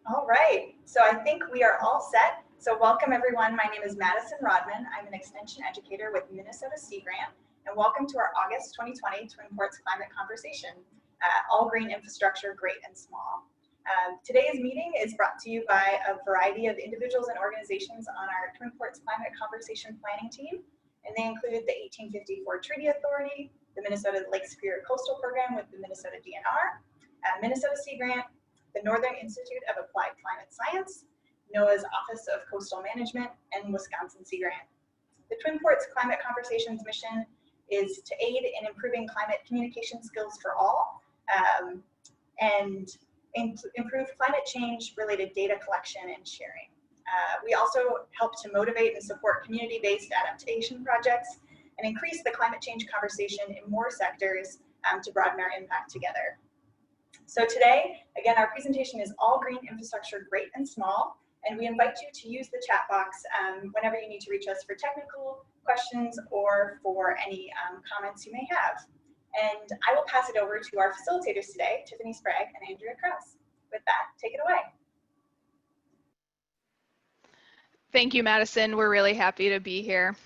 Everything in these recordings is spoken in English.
All right, so I think we are all set. So welcome everyone. My name is Madison Rodman. I'm an extension educator with Minnesota Sea Grant, and welcome to our August 2020 Twin Ports Climate Conversation, All Green Infrastructure, Great and Small. Today's meeting is brought to you by a variety of individuals and organizations on our Twin Ports Climate Conversation Planning Team, and they included the 1854 Treaty Authority, the Minnesota Lake Superior Coastal Program with the Minnesota DNR, Minnesota Sea Grant, the Northern Institute of Applied Climate Science, NOAA's Office of Coastal Management, and Wisconsin Sea Grant. The Twin Ports Climate Conversations mission is to aid in improving climate communication skills for all and improve climate change related data collection and sharing. We also help to motivate and support community-based adaptation projects and increase the climate change conversation in more sectors to broaden our impact together. So today, again, our presentation is All Green Infrastructure, Great and Small, and we invite you to use the chat box whenever you need to reach us for technical questions or for any comments you may have. And I will pass it over to our facilitators today, Tiffany Sprague and Andrea Krause. With that, take it away. Thank you, Madison. We're really happy to be here.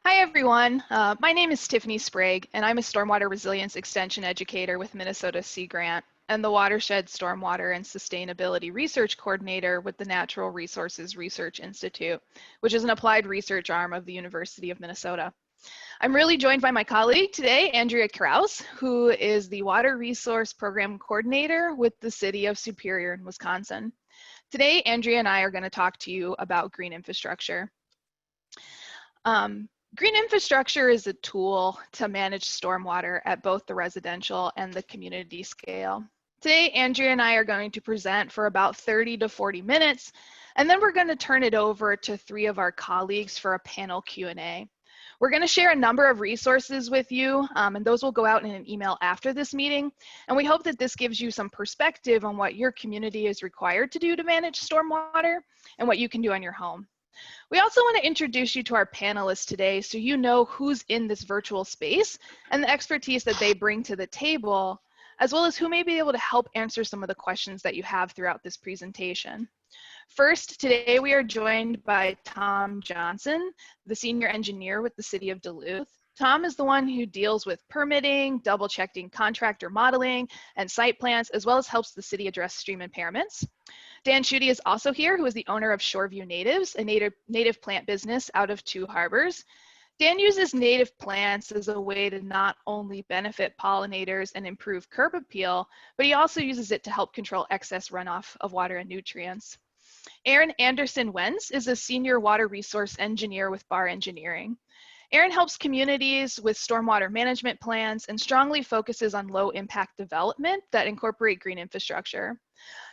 Hi, everyone. My name is Tiffany Sprague, and I'm a Stormwater Resilience Extension Educator with Minnesota Sea Grant and the Watershed Stormwater and Sustainability Research Coordinator with the Natural Resources Research Institute, which is an applied research arm of the University of Minnesota. I'm really joined by my colleague today, Andrea Krause, who is the Water Resource Program Coordinator with the City of Superior in Wisconsin. Today, Andrea and I are going to talk to you about green infrastructure. Green infrastructure is a tool to manage stormwater at both the residential and the community scale. Today, Andrea and I are going to present for about 30 to 40 minutes, and then we're going to turn it over to 3 of our colleagues for a panel Q&A. We're going to share a number of resources with you, and those will go out in an email after this meeting. And we hope that this gives you some perspective on what your community is required to do to manage stormwater and what you can do on your home. We also want to introduce you to our panelists today so you know who's in this virtual space and the expertise that they bring to the table, as well as who may be able to help answer some of the questions that you have throughout this presentation. First, today we are joined by Tom Johnson, the senior engineer with the City of Duluth. Tom is the one who deals with permitting, double-checking contractor modeling, and site plans, as well as helps the city address stream impairments. Dan Schutte is also here, who is the owner of Shoreview Natives, a native plant business out of Two Harbors. Dan uses native plants as a way to not only benefit pollinators and improve curb appeal, but he also uses it to help control excess runoff of water and nutrients. Aaron Anderson Wentz is a senior water resource engineer with Bar Engineering. Aaron helps communities with stormwater management plans and strongly focuses on low impact development that incorporate green infrastructure.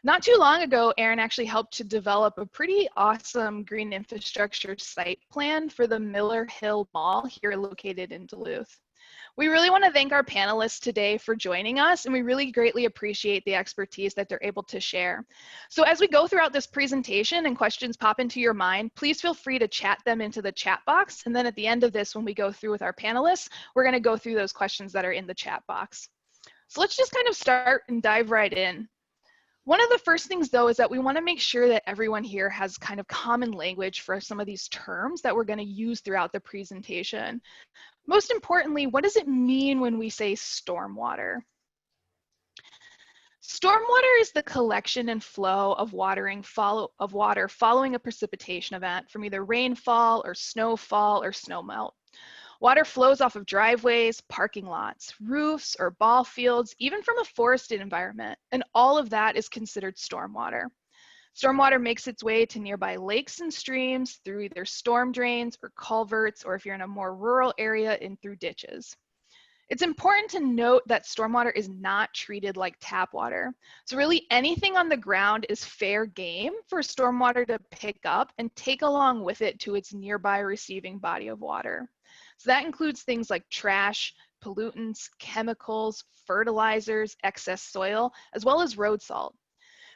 Not too long ago, Aaron actually helped to develop a pretty awesome green infrastructure site plan for the Miller Hill Mall here located in Duluth. We really want to thank our panelists today for joining us, and we really greatly appreciate the expertise that they're able to share. So as we go throughout this presentation and questions pop into your mind, please feel free to chat them into the chat box. And then at the end of this, when we go through with our panelists, we're going to go through those questions that are in the chat box. So let's just kind of start and dive right in. One of the first things, though, is that we want to make sure that everyone here has kind of common language for some of these terms that we're going to use throughout the presentation. Most importantly, what does it mean when we say stormwater? Stormwater is the collection and flow of water following a precipitation event from either rainfall or snowfall or snowmelt. Water flows off of driveways, parking lots, roofs, or ball fields, even from a forested environment, and all of that is considered stormwater. Stormwater makes its way to nearby lakes and streams through either storm drains or culverts, or if you're in a more rural area, in through ditches. It's important to note that stormwater is not treated like tap water. So really anything on the ground is fair game for stormwater to pick up and take along with it to its nearby receiving body of water. So that includes things like trash, pollutants, chemicals, fertilizers, excess soil, as well as road salt.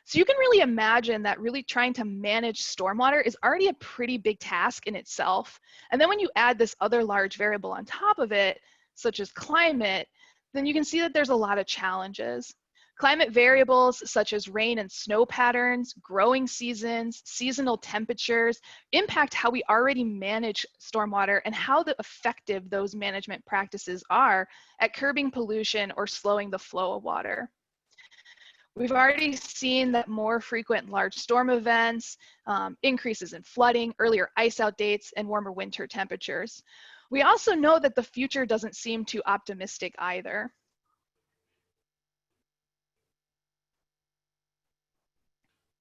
So you can really imagine that really trying to manage stormwater is already a pretty big task in itself. And then when you add this other large variable on top of it, such as climate, then you can see that there's a lot of challenges. Climate variables such as rain and snow patterns, growing seasons, seasonal temperatures impact how we already manage stormwater and how effective those management practices are at curbing pollution or slowing the flow of water. We've already seen that more frequent large storm events, increases in flooding, earlier ice out dates, and warmer winter temperatures. We also know that the future doesn't seem too optimistic either.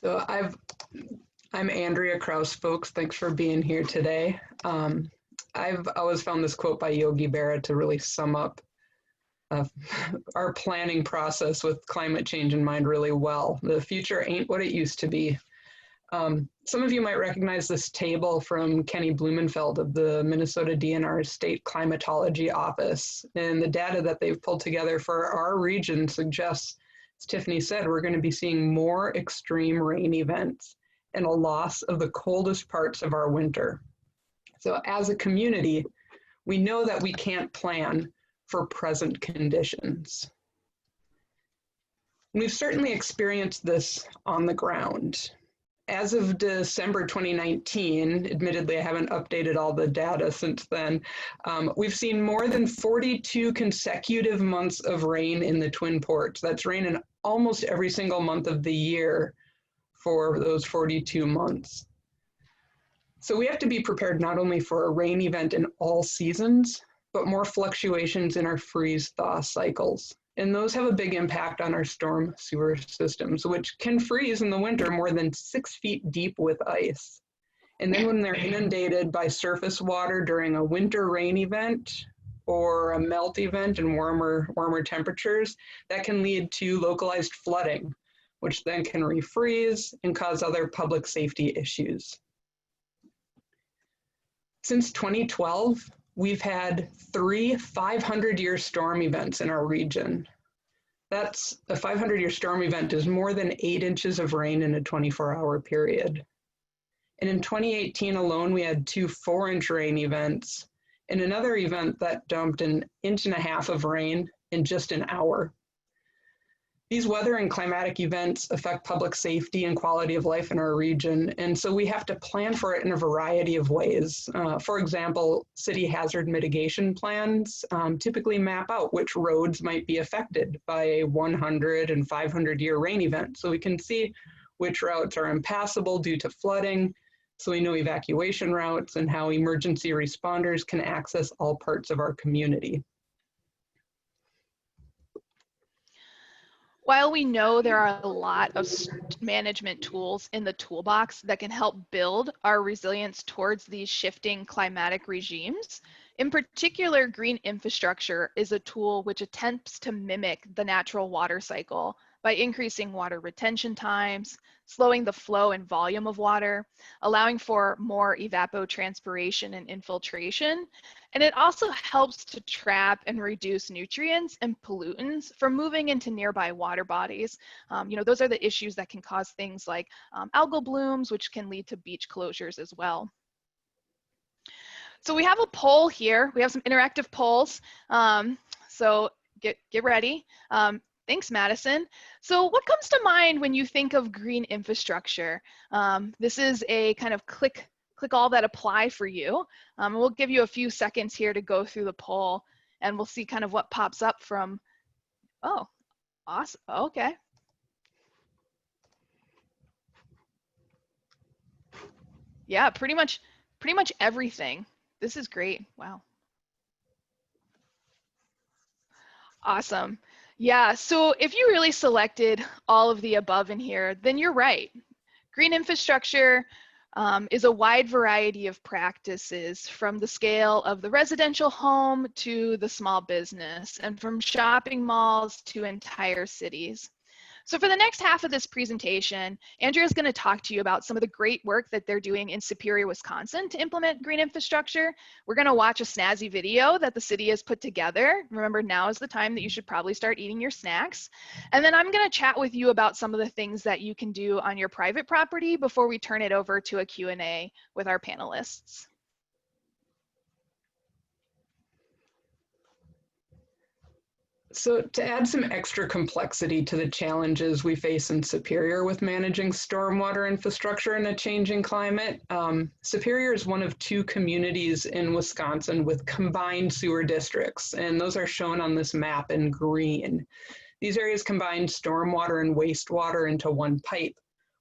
So I'm Andrea Krause, folks. Thanks for being here today. I've always found this quote by Yogi Berra to really sum up our planning process with climate change in mind really well. The future ain't what it used to be. Some of you might recognize this table from Kenny Blumenfeld of the Minnesota DNR State Climatology Office. And the data that they've pulled together for our region suggests, as Tiffany said, we're going to be seeing more extreme rain events and a loss of the coldest parts of our winter. So as a community, we know that we can't plan for present conditions. We've certainly experienced this on the ground. As of December 2019, admittedly, I haven't updated all the data since then, we've seen more than 42 consecutive months of rain in the Twin Ports. That's rain in almost every single month of the year for those 42 months. So we have to be prepared not only for a rain event in all seasons, but more fluctuations in our freeze-thaw cycles. And those have a big impact on our storm sewer systems, which can freeze in the winter more than 6 feet deep with ice. And then when they're inundated by surface water during a winter rain event or a melt event and warmer temperatures, that can lead to localized flooding, which then can refreeze and cause other public safety issues. Since 2012, we've had 3 500-year storm events in our region. That's a 500-year storm event is more than 8 inches of rain in a 24-hour period. And in 2018 alone, we had 2 4-inch rain events and another event that dumped 1.5 inches of rain in just an hour. These weather and climatic events affect public safety and quality of life in our region, and so we have to plan for it in a variety of ways. For example, city hazard mitigation plans typically map out which roads might be affected by a 100 and 500-year rain event, so we can see which routes are impassable due to flooding, so we know evacuation routes and how emergency responders can access all parts of our community. While we know there are a lot of management tools in the toolbox that can help build our resilience towards these shifting climatic regimes, in particular, green infrastructure is a tool which attempts to mimic the natural water cycle by increasing water retention times, slowing the flow and volume of water, allowing for more evapotranspiration and infiltration. And it also helps to trap and reduce nutrients and pollutants from moving into nearby water bodies. Those are the issues that can cause things like algal blooms, which can lead to beach closures as well. So we have a poll here. We have some interactive polls. So get ready. Thanks, Madison. So what comes to mind when you think of green infrastructure? This is a kind of click all that apply for you. We'll give you a few seconds here to go through the poll and we'll see kind of what pops up from, oh, awesome, okay. Yeah, pretty much everything. This is great, wow. Awesome. Yeah, so if you really selected all of the above in here, then you're right. Green infrastructure is a wide variety of practices from the scale of the residential home to the small business and from shopping malls to entire cities. So for the next half of this presentation, Andrea is going to talk to you about some of the great work that they're doing in Superior, Wisconsin to implement green infrastructure. We're going to watch a snazzy video that the city has put together. Remember, now is the time that you should probably start eating your snacks. And then I'm going to chat with you about some of the things that you can do on your private property before we turn it over to a Q&A with our panelists. So to add some extra complexity to the challenges we face in Superior with managing stormwater infrastructure in a changing climate, Superior is one of 2 communities in Wisconsin with combined sewer districts, and those are shown on this map in green. These areas combine stormwater and wastewater into one pipe,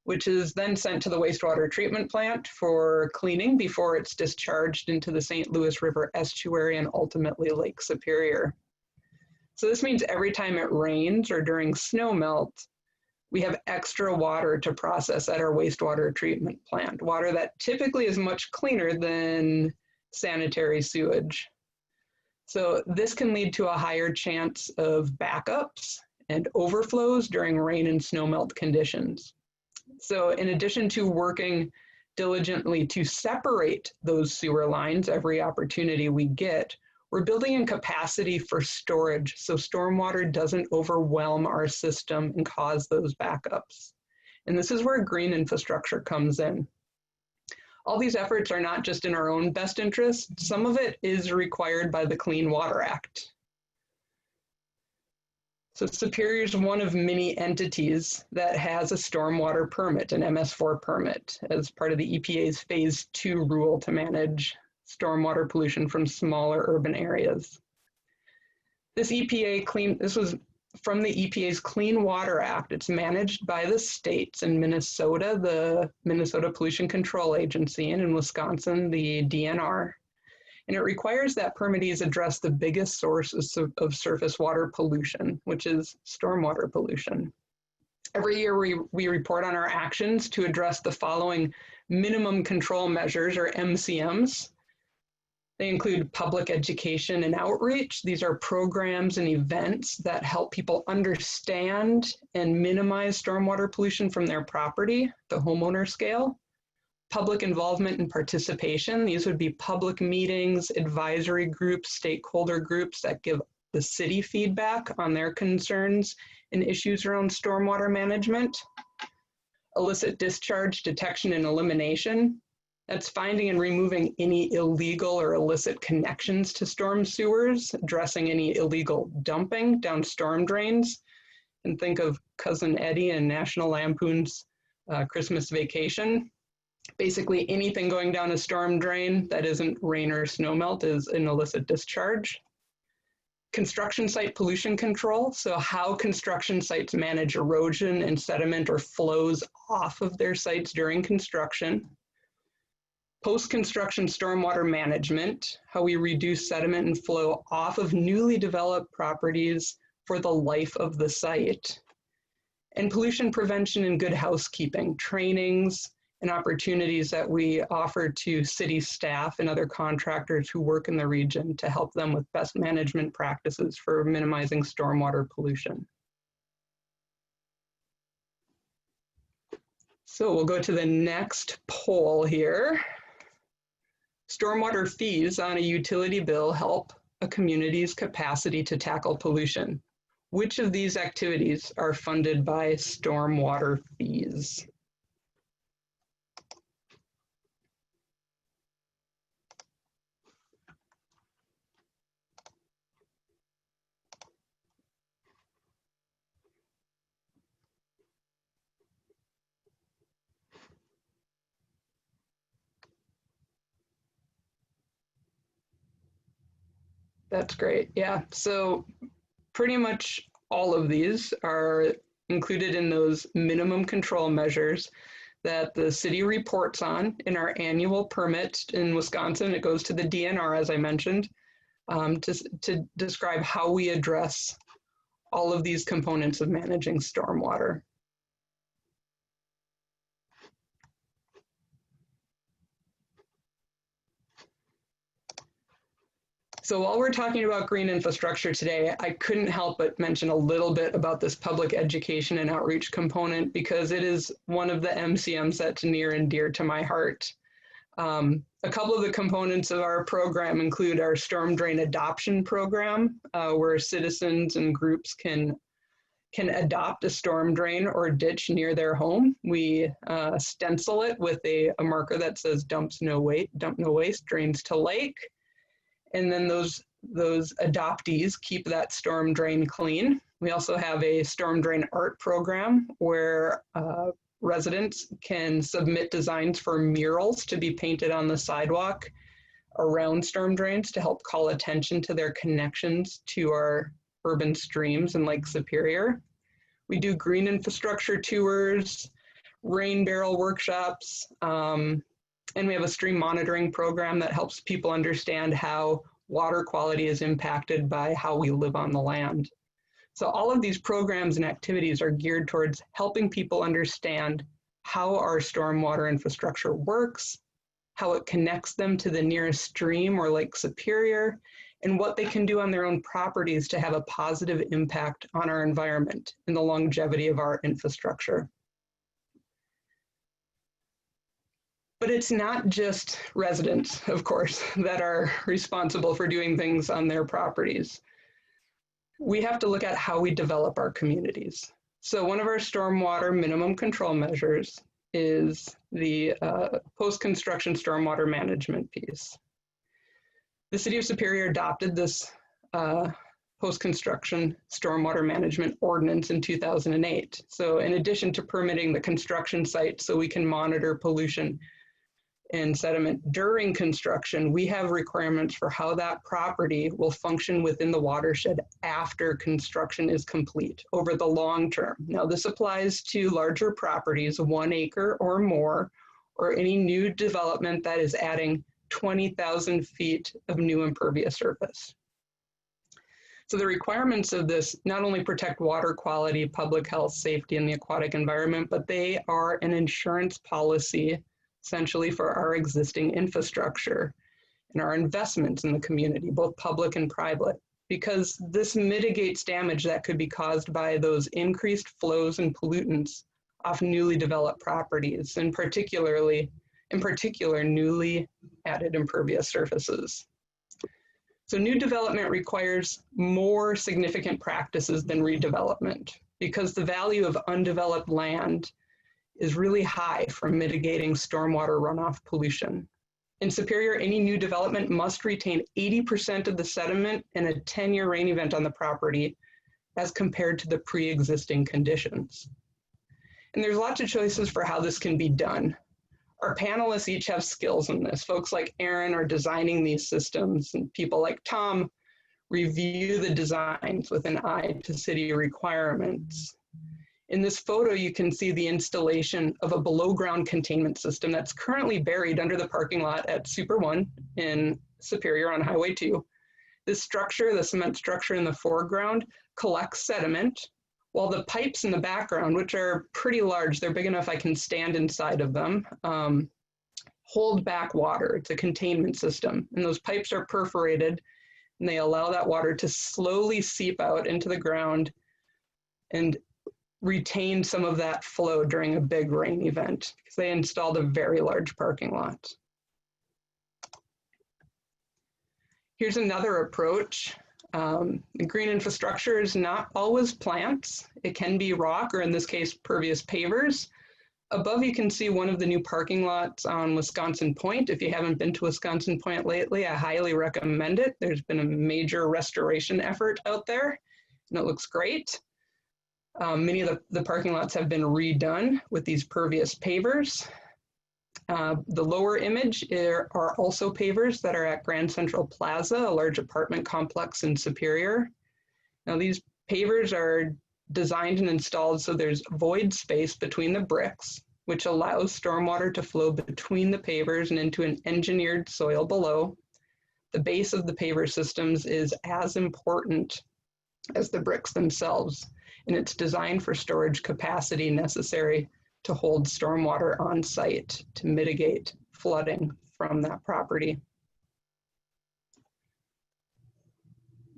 which is then sent to the wastewater treatment plant for cleaning before it's discharged into the St. Louis River estuary and ultimately Lake Superior. So this means every time it rains or during snow melt, we have extra water to process at our wastewater treatment plant, water that typically is much cleaner than sanitary sewage. So this can lead to a higher chance of backups and overflows during rain and snowmelt conditions. So in addition to working diligently to separate those sewer lines every opportunity we get, we're building in capacity for storage so stormwater doesn't overwhelm our system and cause those backups. And this is where green infrastructure comes in. All these efforts are not just in our own best interest. Some of it is required by the Clean Water Act. So Superior is one of many entities that has a stormwater permit, an MS4 permit, as part of the EPA's Phase 2 rule to manage stormwater pollution from smaller urban areas. This was from the EPA's Clean Water Act. It's managed by the states. In Minnesota, the Minnesota Pollution Control Agency, and in Wisconsin, the DNR. And it requires that permittees address the biggest sources of surface water pollution, which is stormwater pollution. Every year we report on our actions to address the following minimum control measures, or MCMs. They include public education and outreach. These are programs and events that help people understand and minimize stormwater pollution from their property, the homeowner scale. Public involvement and participation. These would be public meetings, advisory groups, stakeholder groups that give the city feedback on their concerns and issues around stormwater management. Illicit discharge detection and elimination. That's finding and removing any illegal or illicit connections to storm sewers, addressing any illegal dumping down storm drains. And think of Cousin Eddie and National Lampoon's Christmas Vacation. Basically anything going down a storm drain that isn't rain or snowmelt is an illicit discharge. Construction site pollution control, so how construction sites manage erosion and sediment or flows off of their sites during construction. Post-construction stormwater management, how we reduce sediment and flow off of newly developed properties for the life of the site. And pollution prevention and good housekeeping, trainings and opportunities that we offer to city staff and other contractors who work in the region to help them with best management practices for minimizing stormwater pollution. So we'll go to the next poll here. Stormwater fees on a utility bill help a community's capacity to tackle pollution. Which of these activities are funded by stormwater fees? That's great. Yeah. So pretty much all of these are included in those minimum control measures that the city reports on in our annual permit in Wisconsin. It goes to the DNR, as I mentioned, to describe how we address all of these components of managing stormwater. So while we're talking about green infrastructure today, I couldn't help but mention a little bit about this public education and outreach component because it is one of the MCMs that's near and dear to my heart. A couple of the components of our program include our storm drain adoption program, where citizens and groups can adopt a storm drain or ditch near their home. We stencil it with a marker that says dump no waste, drains to lake. And then those adoptees keep that storm drain clean. We also have a storm drain art program where residents can submit designs for murals to be painted on the sidewalk around storm drains to help call attention to their connections to our urban streams in Lake Superior. We do green infrastructure tours, rain barrel workshops, and we have a stream monitoring program that helps people understand how water quality is impacted by how we live on the land. So all of these programs and activities are geared towards helping people understand how our stormwater infrastructure works, how it connects them to the nearest stream or Lake Superior, and what they can do on their own properties to have a positive impact on our environment and the longevity of our infrastructure. But it's not just residents, of course, that are responsible for doing things on their properties. We have to look at how we develop our communities. So one of our stormwater minimum control measures is the post-construction stormwater management piece. The City of Superior adopted this post-construction stormwater management ordinance in 2008. So in addition to permitting the construction site so we can monitor pollution and sediment during construction, we have requirements for how that property will function within the watershed after construction is complete over the long term. Now, this applies to larger properties, 1 acre or more, or any new development that is adding 20,000 feet of new impervious surface. So the requirements of this not only protect water quality, public health, safety, and the aquatic environment, but they are an insurance policy essentially for our existing infrastructure and our investments in the community, both public and private, because this mitigates damage that could be caused by those increased flows and pollutants off newly developed properties, and in particular, newly added impervious surfaces. So new development requires more significant practices than redevelopment because the value of undeveloped land is really high for mitigating stormwater runoff pollution. In Superior, any new development must retain 80% of the sediment in a 10-year rain event on the property as compared to the pre-existing conditions. And there's lots of choices for how this can be done. Our panelists each have skills in this. Folks like Aaron are designing these systems, and people like Tom review the designs with an eye to city requirements. In this photo, you can see the installation of a below-ground containment system that's currently buried under the parking lot at Super One in Superior on Highway 2. This structure, the cement structure in the foreground, collects sediment, while the pipes in the background, which are pretty large, they're big enough I can stand inside of them, hold back water. It's a containment system, and those pipes are perforated, and they allow that water to slowly seep out into the ground and retain some of that flow during a big rain event because they installed a very large parking lot. Here's another approach. Green infrastructure is not always plants. It can be rock, or in this case, pervious pavers. Above you can see one of the new parking lots on Wisconsin Point. If you haven't been to Wisconsin Point lately, I highly recommend it. There's been a major restoration effort out there, and it looks great. Many of the parking lots have been redone with these pervious pavers. The lower image are also pavers that are at Grand Central Plaza, a large apartment complex in Superior. Now these pavers are designed and installed so there's void space between the bricks, which allows stormwater to flow between the pavers and into an engineered soil below. The base of the paver systems is as important as the bricks themselves, and it's designed for storage capacity necessary to hold stormwater on site to mitigate flooding from that property.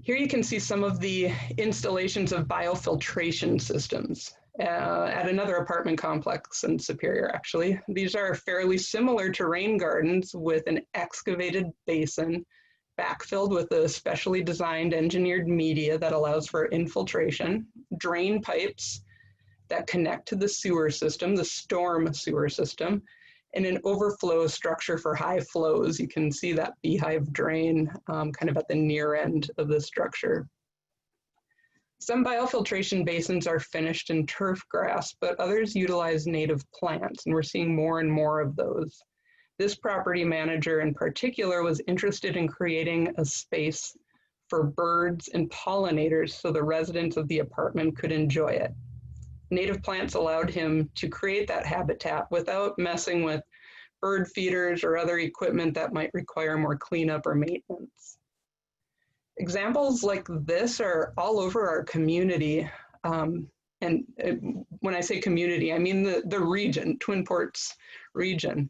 Here you can see some of the installations of biofiltration systems at another apartment complex in Superior, actually. These are fairly similar to rain gardens with an excavated basin backfilled with a specially designed engineered media that allows for infiltration, drain pipes that connect to the sewer system, the storm sewer system, and an overflow structure for high flows. You can see that beehive drain kind of at the near end of the structure. Some biofiltration basins are finished in turf grass, but others utilize native plants, and we're seeing more and more of those. This property manager in particular was interested in creating a space for birds and pollinators so the residents of the apartment could enjoy it. Native plants allowed him to create that habitat without messing with bird feeders or other equipment that might require more cleanup or maintenance. Examples like this are all over our community. And when I say community, I mean the region, Twin Ports region.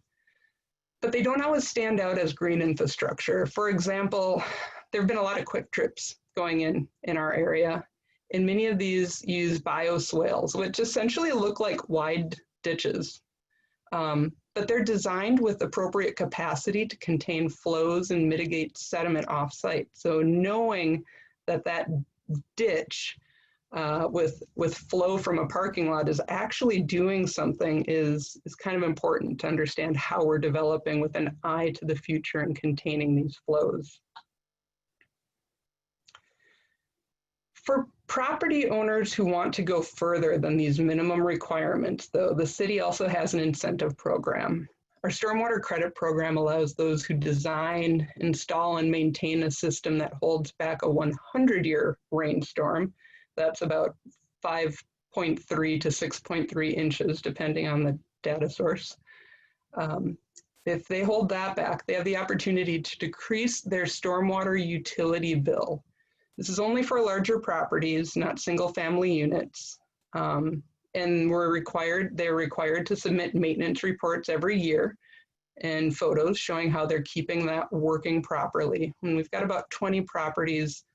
But they don't always stand out as green infrastructure. For example, there have been a lot of quick trips going in our area, and many of these use bioswales, which essentially look like wide ditches. But they're designed with appropriate capacity to contain flows and mitigate sediment offsite. So knowing that that ditch with flow from a parking lot is actually doing something is kind of important to understand how we're developing with an eye to the future and containing these flows. For property owners who want to go further than these minimum requirements, though, the city also has an incentive program. Our stormwater credit program allows those who design, install, and maintain a system that holds back a 100-year rainstorm. That's about 5.3 to 6.3 inches, depending on the data source. If they hold that back, they have the opportunity to decrease their stormwater utility bill. This is only for larger properties, not single family units. And they're required to submit maintenance reports every year and photos showing how they're keeping that working properly. And we've got about 20 properties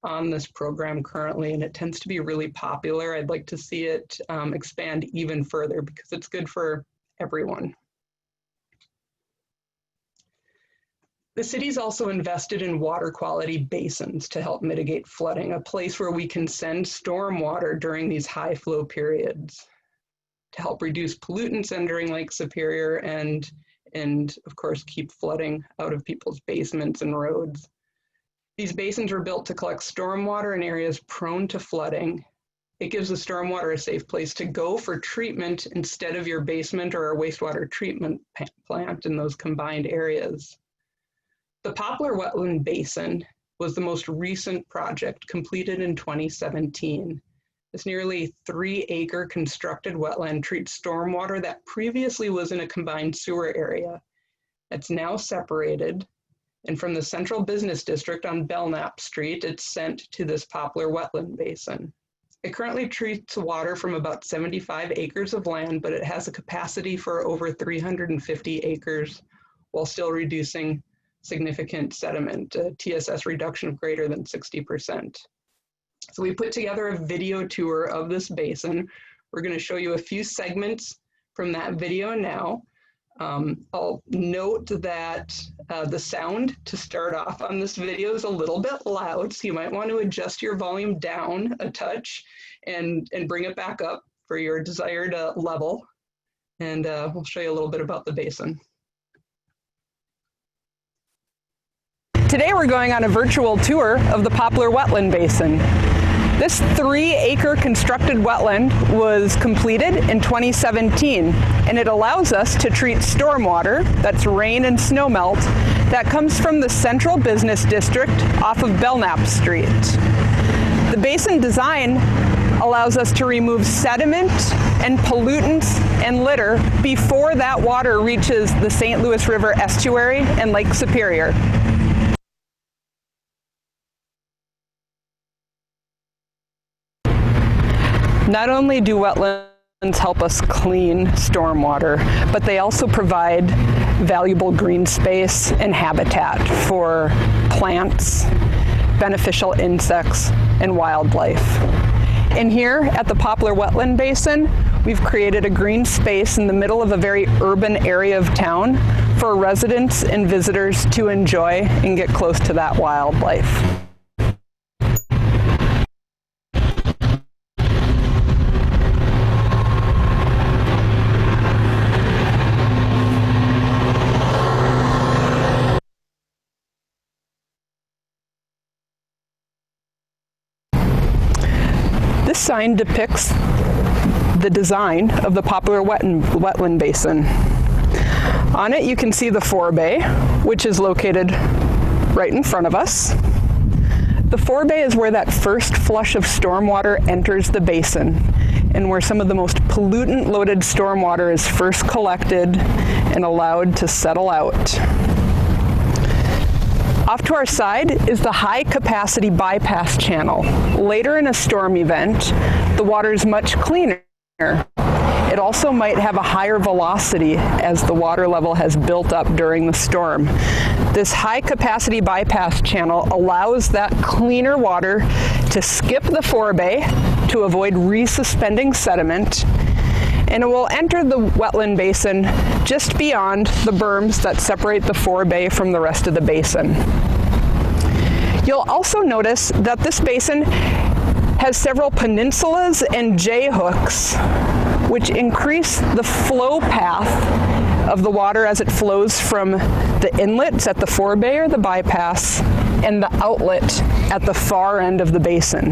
on this program currently, and it tends to be really popular. I'd like to see it expand even further because it's good for everyone. The city's also invested in water quality basins to help mitigate flooding, a place where we can send storm water during these high flow periods to help reduce pollutants entering Lake Superior and of course keep flooding out of people's basements and roads. These basins were built to collect storm water in areas prone to flooding. It gives the stormwater a safe place to go for treatment instead of your basement or a wastewater treatment plant in those combined areas. The Poplar Wetland Basin was the most recent project completed in 2017. This nearly 3-acre constructed wetland treats stormwater that previously was in a combined sewer area. It's now separated, and from the central business district on Belknap Street, it's sent to this Poplar Wetland Basin. It currently treats water from about 75 acres of land, but it has a capacity for over 350 acres while still reducing significant sediment, a TSS reduction of greater than 60%. So we put together a video tour of this basin. We're going to show you a few segments from that video now. I'll note that the sound to start off on this video is a little bit loud, so you might want to adjust your volume down a touch and bring it back up for your desired level. And we'll show you a little bit about the basin. Today we're going on a virtual tour of the Poplar Wetland Basin. This 3-acre constructed wetland was completed in 2017, and it allows us to treat stormwater, that's rain and snow melt, that comes from the central business district off of Belknap Street. The basin design allows us to remove sediment and pollutants and litter before that water reaches the St. Louis River estuary and Lake Superior. Not only do wetlands help us clean stormwater, but they also provide valuable green space and habitat for plants, beneficial insects, and wildlife. And here at the Poplar Wetland Basin, we've created a green space in the middle of a very urban area of town for residents and visitors to enjoy and get close to that wildlife. This sign depicts the design of the Poplar Wetland Basin. On it you can see the forebay, which is located right in front of us. The forebay is where that first flush of stormwater enters the basin and where some of the most pollutant-loaded stormwater is first collected and allowed to settle out. Off to our side is the high-capacity bypass channel. Later in a storm event, the water is much cleaner. It also might have a higher velocity as the water level has built up during the storm. This high-capacity bypass channel allows that cleaner water to skip the forebay to avoid resuspending sediment, and it will enter the wetland basin just beyond the berms that separate the forebay from the rest of the basin. You'll also notice that this basin has several peninsulas and J-hooks, which increase the flow path of the water as it flows from the inlets at the forebay or the bypass and the outlet at the far end of the basin.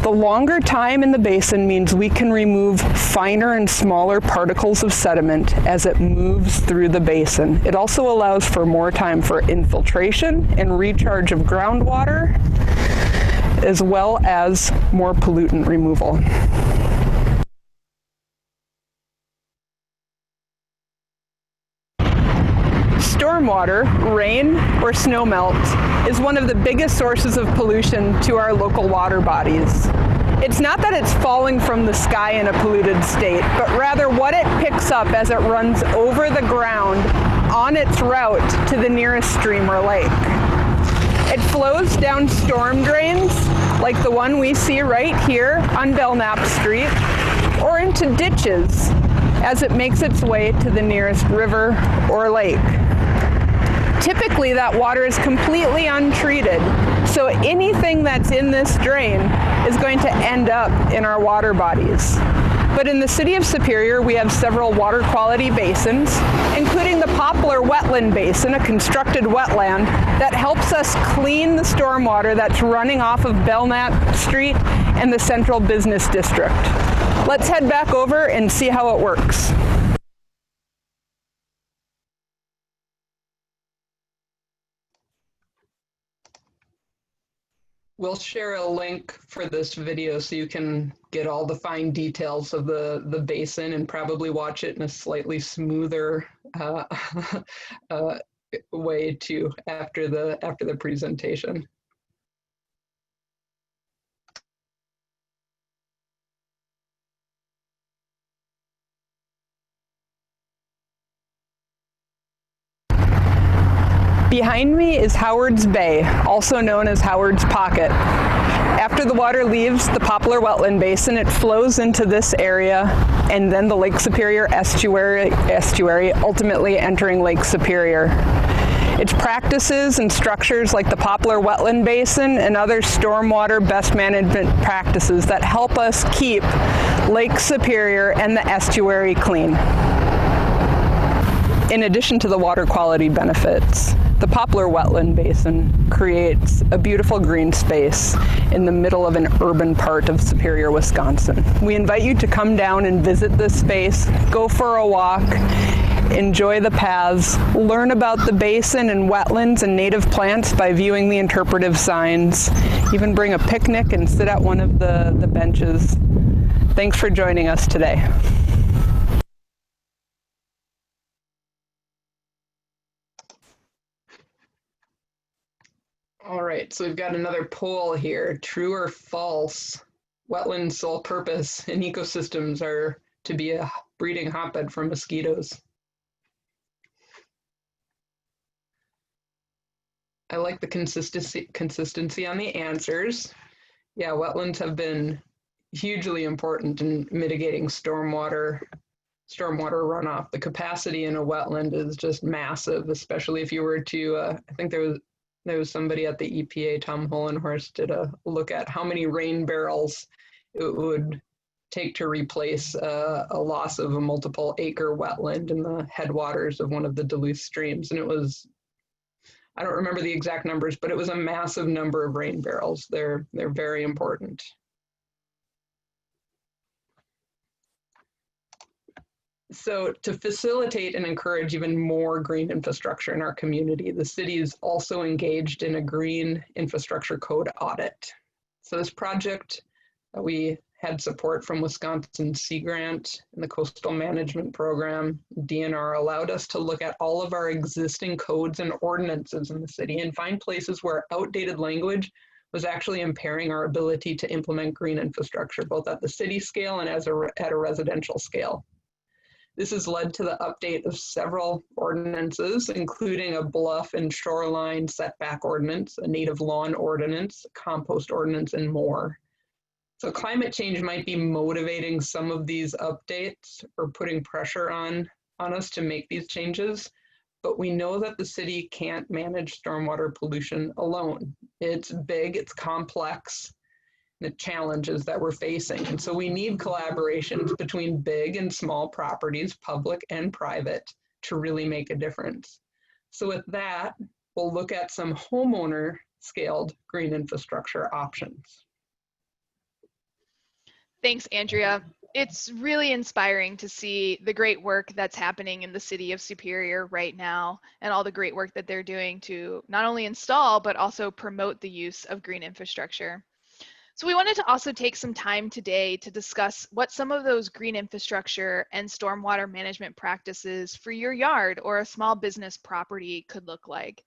The longer time in the basin means we can remove finer and smaller particles of sediment as it moves through the basin. It also allows for more time for infiltration and recharge of groundwater, as well as more pollutant removal. Stormwater, rain, or snowmelt is one of the biggest sources of pollution to our local water bodies. It's not that it's falling from the sky in a polluted state, but rather what it picks up as it runs over the ground on its route to the nearest stream or lake. It flows down storm drains, like the one we see right here on Belknap Street, or into ditches as it makes its way to the nearest river or lake. Typically, that water is completely untreated, so anything that's in this drain is going to end up in our water bodies. But in the city of Superior, we have several water quality basins, including the Poplar Wetland Basin, a constructed wetland that helps us clean the stormwater that's running off of Belknap Street and the Central Business District. Let's head back over and see how it works. We'll share a link for this video so you can get all the fine details of the basin and probably watch it in a slightly smoother way too after the presentation. Behind me is Howard's Bay, also known as Howard's Pocket. After the water leaves the Poplar Wetland Basin, it flows into this area and then the Lake Superior estuary, ultimately entering Lake Superior. Its practices and structures like the Poplar Wetland Basin and other stormwater best management practices that help us keep Lake Superior and the estuary clean. In addition to the water quality benefits, the Poplar Wetland Basin creates a beautiful green space in the middle of an urban part of Superior, Wisconsin. We invite you to come down and visit this space, go for a walk, enjoy the paths, learn about the basin and wetlands and native plants by viewing the interpretive signs, even bring a picnic and sit at one of the benches. Thanks for joining us today. All right, so we've got another poll here. True or false? Wetlands' sole purpose in ecosystems are to be a breeding hotbed for mosquitoes. I like the consistency on the answers. Yeah, wetlands have been hugely important in mitigating stormwater runoff. The capacity in a wetland is just massive, especially if you were to, I think there was somebody at the EPA, Tom Hollenhorst, did a look at how many rain barrels it would take to replace a loss of a multiple acre wetland in the headwaters of one of the Duluth streams. And it was, I don't remember the exact numbers, but it was a massive number of rain barrels. They're very important. So to facilitate and encourage even more green infrastructure in our community, the city is also engaged in a green infrastructure code audit. So this project, we had support from Wisconsin Sea Grant and the Coastal Management Program. DNR allowed us to look at all of our existing codes and ordinances in the city and find places where outdated language was actually impairing our ability to implement green infrastructure, both at the city scale and at a residential scale. This has led to the update of several ordinances, including a bluff and shoreline setback ordinance, a native lawn ordinance, a compost ordinance, and more. So climate change might be motivating some of these updates or putting pressure on us to make these changes, but we know that the city can't manage stormwater pollution alone. It's big, it's complex, the challenges that we're facing. And so we need collaborations between big and small properties, public and private, to really make a difference. So with that, we'll look at some homeowner scaled green infrastructure options. Thanks, Andrea. It's really inspiring to see the great work that's happening in the city of Superior right now and all the great work that they're doing to not only install, but also promote the use of green infrastructure. So we wanted to also take some time today to discuss what some of those green infrastructure and stormwater management practices for your yard or a small business property could look like.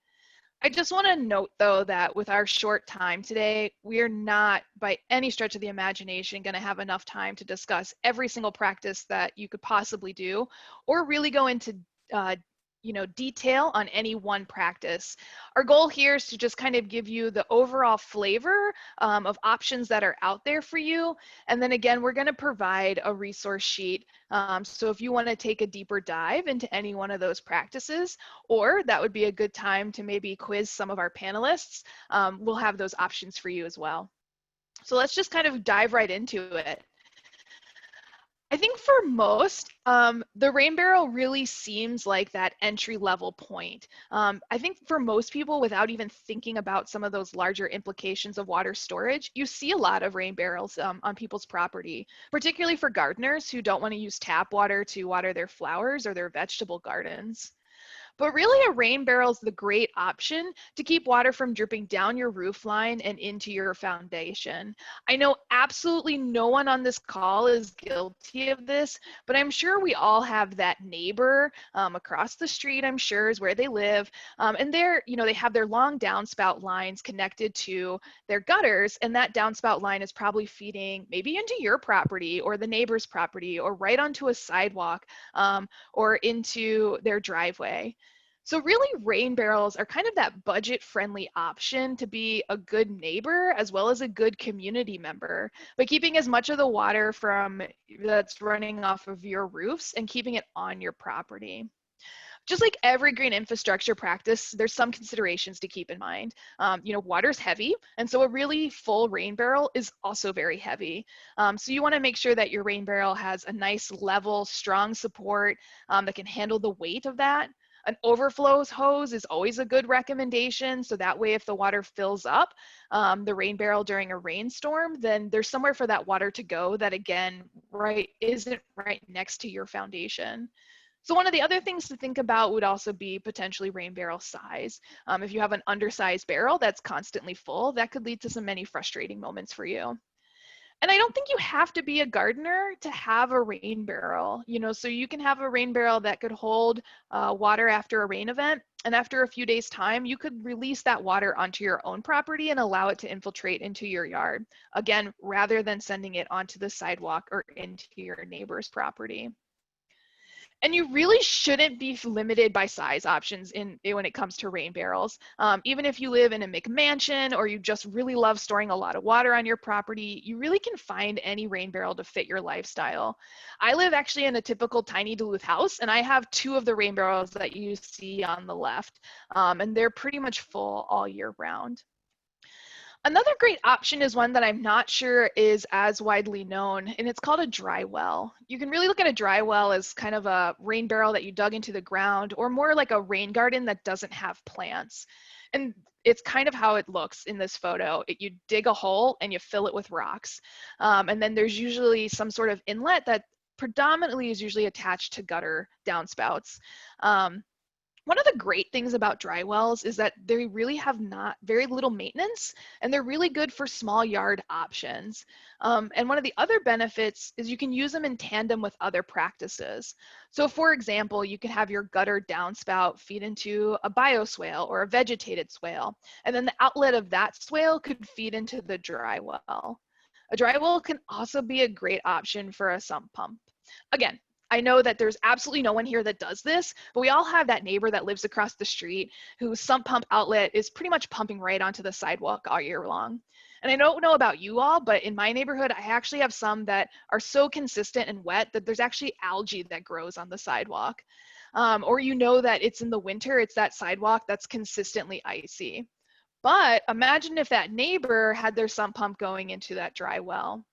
I just want to note, though, that with our short time today, we are not by any stretch of the imagination going to have enough time to discuss every single practice that you could possibly do or really go into detail on any one practice. Our goal here is to just kind of give you the overall flavor of options that are out there for you. And then again, we're going to provide a resource sheet. So if you want to take a deeper dive into any one of those practices, or that would be a good time to maybe quiz some of our panelists, we'll have those options for you as well. So let's just kind of dive right into it. I think for most, the rain barrel really seems like that entry level point. I think for most people, without even thinking about some of those larger implications of water storage, you see a lot of rain barrels on people's property, particularly for gardeners who don't want to use tap water to water their flowers or their vegetable gardens. But really, a rain barrel is the great option to keep water from dripping down your roof line and into your foundation. I know absolutely no one on this call is guilty of this, but I'm sure we all have that neighbor across the street, I'm sure, is where they live. And they have their long downspout lines connected to their gutters, and that downspout line is probably feeding maybe into your property or the neighbor's property or right onto a sidewalk or into their driveway. So really, rain barrels are kind of that budget-friendly option to be a good neighbor as well as a good community member by keeping as much of the water that's running off of your roofs and keeping it on your property. Just like every green infrastructure practice, there's some considerations to keep in mind. Water's heavy, and so a really full rain barrel is also very heavy. So you want to make sure that your rain barrel has a nice level, strong support that can handle the weight of that. An overflow hose is always a good recommendation. So that way, if the water fills up the rain barrel during a rainstorm, then there's somewhere for that water to go that, again, isn't right next to your foundation. So one of the other things to think about would also be potentially rain barrel size. If you have an undersized barrel that's constantly full, that could lead to many frustrating moments for you. And I don't think you have to be a gardener to have a rain barrel, so you can have a rain barrel that could hold water after a rain event. And after a few days' time, you could release that water onto your own property and allow it to infiltrate into your yard. Again, rather than sending it onto the sidewalk or into your neighbor's property. And you really shouldn't be limited by size options when it comes to rain barrels. Even if you live in a McMansion or you just really love storing a lot of water on your property, you really can find any rain barrel to fit your lifestyle. I live actually in a typical tiny Duluth house, and I have 2 of the rain barrels that you see on the left, and they're pretty much full all year round. Another great option is one that I'm not sure is as widely known, and it's called a dry well. You can really look at a dry well as kind of a rain barrel that you dug into the ground, or more like a rain garden that doesn't have plants. And it's kind of how it looks in this photo. You dig a hole and you fill it with rocks. And then there's usually some sort of inlet that predominantly is usually attached to gutter downspouts. One of the great things about dry wells is that they really have not very little maintenance, and they're really good for small yard options. And one of the other benefits is you can use them in tandem with other practices. So for example, you could have your gutter downspout feed into a bioswale or a vegetated swale, and then the outlet of that swale could feed into the dry well. A dry well can also be a great option for a sump pump. Again, I know that there's absolutely no one here that does this, but we all have that neighbor that lives across the street whose sump pump outlet is pretty much pumping right onto the sidewalk all year long. And I don't know about you all, but in my neighborhood, I actually have some that are so consistent and wet that there's actually algae that grows on the sidewalk. Or you know that it's in the winter, it's that sidewalk that's consistently icy. But imagine if that neighbor had their sump pump going into that dry well.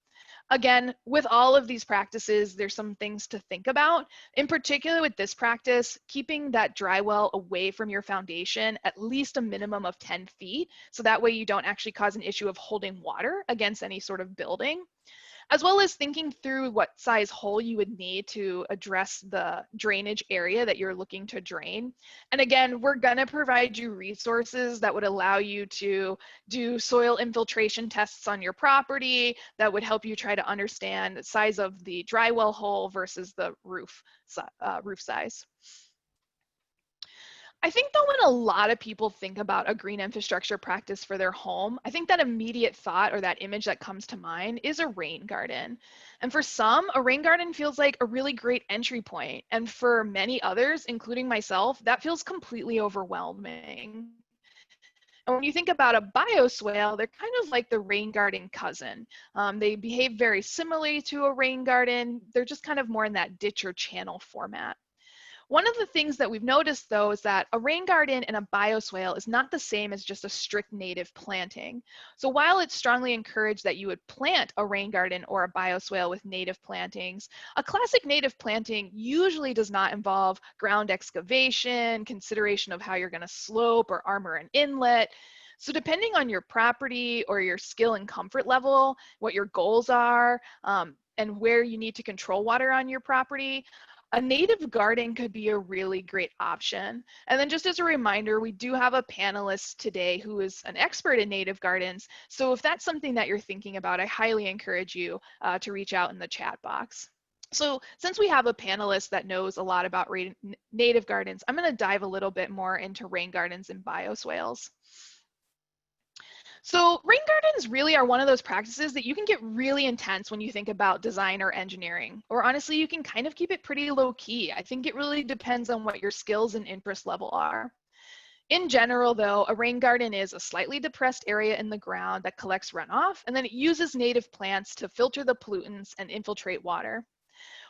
Again, with all of these practices, there's some things to think about. In particular with this practice, keeping that dry well away from your foundation at least a minimum of 10 feet. So that way you don't actually cause an issue of holding water against any sort of building, as well as thinking through what size hole you would need to address the drainage area that you're looking to drain. And again, we're gonna provide you resources that would allow you to do soil infiltration tests on your property that would help you try to understand the size of the dry well hole versus the roof size. I think though when a lot of people think about a green infrastructure practice for their home, I think that immediate thought or that image that comes to mind is a rain garden. And for some, a rain garden feels like a really great entry point. And for many others, including myself, that feels completely overwhelming. And when you think about a bioswale, they're kind of like the rain garden cousin. They behave very similarly to a rain garden. They're just kind of more in that ditch or channel format. One of the things that we've noticed though is that a rain garden and a bioswale is not the same as just a strict native planting. So while it's strongly encouraged that you would plant a rain garden or a bioswale with native plantings, a classic native planting usually does not involve ground excavation, consideration of how you're going to slope or armor an inlet. So depending on your property or your skill and comfort level, what your goals are, and where you need to control water on your property, a native garden could be a really great option. And then just as a reminder, we do have a panelist today who is an expert in native gardens. So if that's something that you're thinking about, I highly encourage you to reach out in the chat box. So since we have a panelist that knows a lot about native gardens, I'm going to dive a little bit more into rain gardens and bioswales. So rain gardens really are one of those practices that you can get really intense when you think about design or engineering, or honestly, you can kind of keep it pretty low key. I think it really depends on what your skills and interest level are. In general though, a rain garden is a slightly depressed area in the ground that collects runoff, and then it uses native plants to filter the pollutants and infiltrate water.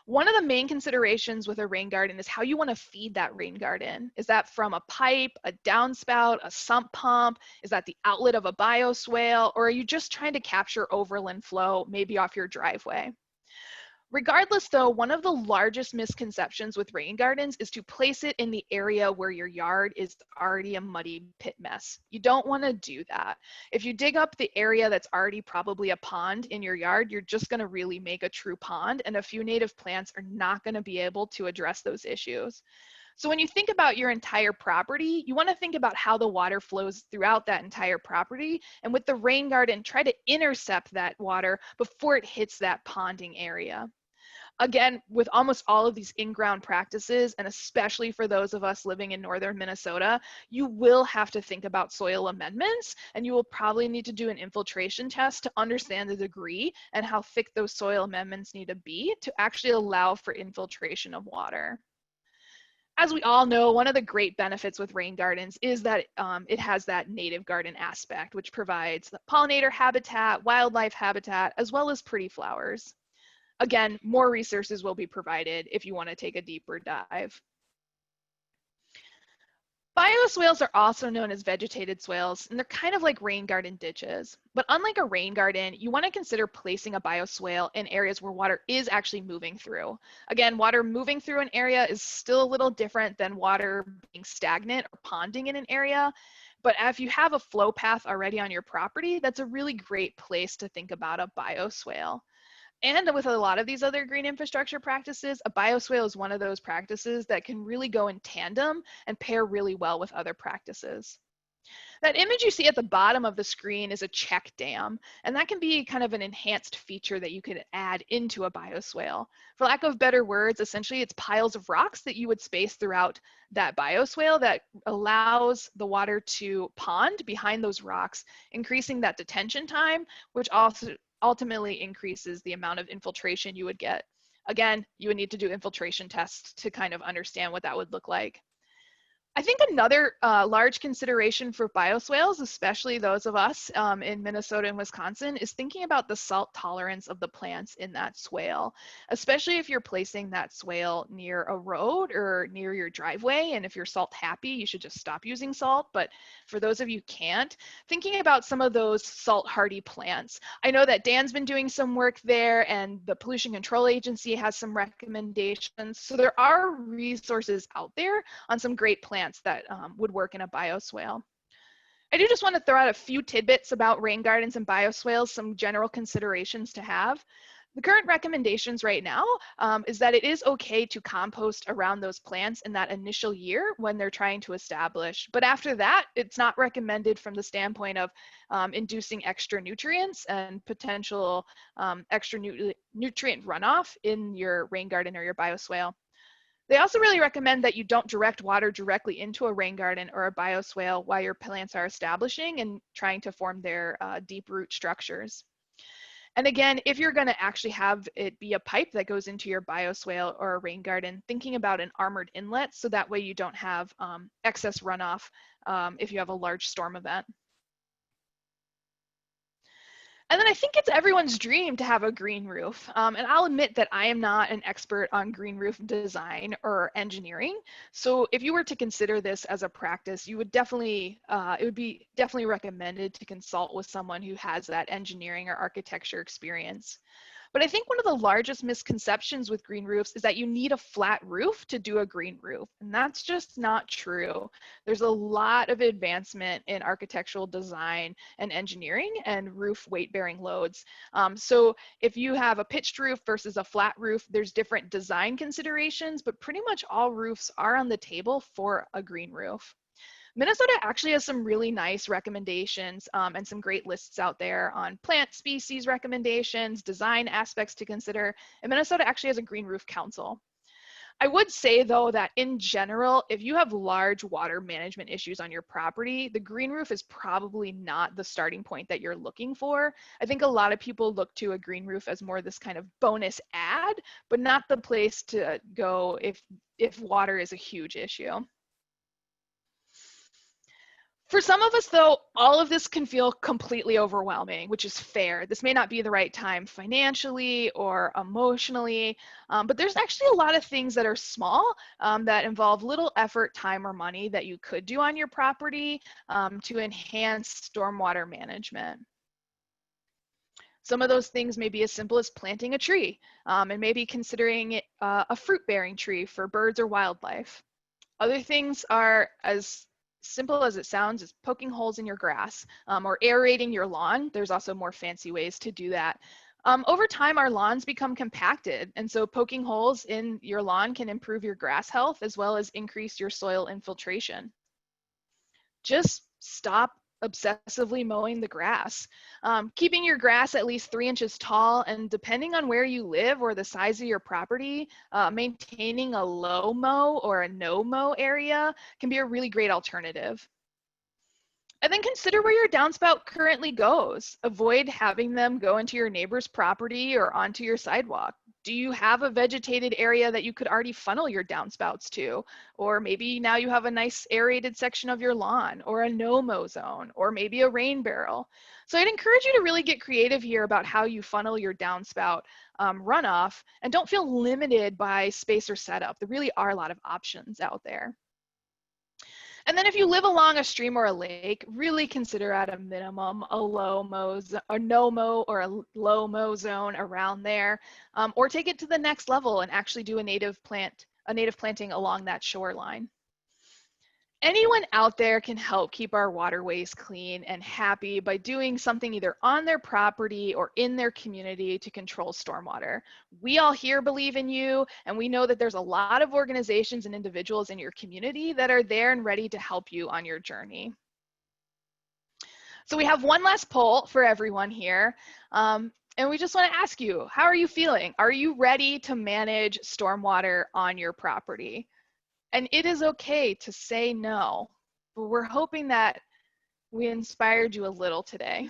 One of the main considerations with a rain garden is how you want to feed that rain garden. Is that from a pipe, a downspout, a sump pump? Is that the outlet of a bioswale? Or are you just trying to capture overland flow, maybe off your driveway? Regardless though, one of the largest misconceptions with rain gardens is to place it in the area where your yard is already a muddy pit mess. You don't want to do that. If you dig up the area that's already probably a pond in your yard, you're just going to really make a true pond, and a few native plants are not going to be able to address those issues. So when you think about your entire property, you want to think about how the water flows throughout that entire property. And with the rain garden, try to intercept that water before it hits that ponding area. Again, with almost all of these in-ground practices, and especially for those of us living in northern Minnesota, you will have to think about soil amendments, and you will probably need to do an infiltration test to understand the degree and how thick those soil amendments need to be to actually allow for infiltration of water. As we all know, one of the great benefits with rain gardens is that it has that native garden aspect, which provides the pollinator habitat, wildlife habitat, as well as pretty flowers. Again, more resources will be provided if you want to take a deeper dive. Bioswales are also known as vegetated swales, and they're kind of like rain garden ditches. But unlike a rain garden, you want to consider placing a bioswale in areas where water is actually moving through. Again, water moving through an area is still a little different than water being stagnant or ponding in an area. But if you have a flow path already on your property, that's a really great place to think about a bioswale. And with a lot of these other green infrastructure practices, a bioswale is one of those practices that can really go in tandem and pair really well with other practices. That image you see at the bottom of the screen is a check dam, and that can be kind of an enhanced feature that you could add into a bioswale. For lack of better words, essentially it's piles of rocks that you would space throughout that bioswale that allows the water to pond behind those rocks, increasing that detention time, which also ultimately increases the amount of infiltration you would get. Again, you would need to do infiltration tests to kind of understand what that would look like. I think another large consideration for bioswales, especially those of us in Minnesota and Wisconsin, is thinking about the salt tolerance of the plants in that swale, especially if you're placing that swale near a road or near your driveway. And if you're salt happy, you should just stop using salt. But for those of you who can't, thinking about some of those salt hardy plants. I know that Dan's been doing some work there and the Pollution Control Agency has some recommendations. So there are resources out there on some great plants that would work in a bioswale. I do just want to throw out a few tidbits about rain gardens and bioswales, some general considerations to have. The current recommendations right now is that it is okay to compost around those plants in that initial year when they're trying to establish. But after that, it's not recommended from the standpoint of inducing extra nutrients and potential extra nutrient runoff in your rain garden or your bioswale. They also really recommend that you don't direct water directly into a rain garden or a bioswale while your plants are establishing and trying to form their deep root structures. And again, if you're going to actually have it be a pipe that goes into your bioswale or a rain garden, thinking about an armored inlet so that way you don't have excess runoff if you have a large storm event. And then I think it's everyone's dream to have a green roof. And I'll admit that I am not an expert on green roof design or engineering. So if you were to consider this as a practice, you would definitely, it would be definitely recommended to consult with someone who has that engineering or architecture experience. But I think one of the largest misconceptions with green roofs is that you need a flat roof to do a green roof. And that's just not true. There's a lot of advancement in architectural design and engineering and roof weight-bearing loads. So if you have a pitched roof versus a flat roof, there's different design considerations, but pretty much all roofs are on the table for a green roof. Minnesota actually has some really nice recommendations and some great lists out there on plant species recommendations, design aspects to consider, and Minnesota actually has a green roof council. I would say though that in general, if you have large water management issues on your property, the green roof is probably not the starting point that you're looking for. I think a lot of people look to a green roof as more this kind of bonus add, but not the place to go if water is a huge issue. For some of us though, all of this can feel completely overwhelming, which is fair. This may not be the right time financially or emotionally, but there's actually a lot of things that are small that involve little effort, time, or money that you could do on your property to enhance stormwater management. Some of those things may be as simple as planting a tree and maybe considering it a fruit-bearing tree for birds or wildlife. Other things are as simple as it sounds, is poking holes in your grass or aerating your lawn. There's also more fancy ways to do that. Over time, our lawns become compacted, and so poking holes in your lawn can improve your grass health as well as increase your soil infiltration. Just stop obsessively mowing the grass. Keeping your grass at least 3 inches tall, and depending on where you live or the size of your property, maintaining a low mow or a no mow area can be a really great alternative. And then consider where your downspout currently goes. Avoid having them go into your neighbor's property or onto your sidewalk. Do you have a vegetated area that you could already funnel your downspouts to? Or maybe now you have a nice aerated section of your lawn or a no-mow zone or maybe a rain barrel. So I'd encourage you to really get creative here about how you funnel your downspout runoff and don't feel limited by space or setup. There really are a lot of options out there. And then if you live along a stream or a lake, really consider at a minimum a low mow, a no mow or a low mow zone around there, or take it to the next level and actually do a native planting along that shoreline. anyone out there can help keep our waterways clean and happy by doing something either on their property or in their community to control stormwater. We all here believe in you, and we know that there's a lot of organizations and individuals in your community that are there and ready to help you on your journey. So we have one last poll for everyone here. And we just want to ask you, how are you feeling? Are you ready to manage stormwater on your property? And it is okay to say no, but we're hoping that we inspired you a little today.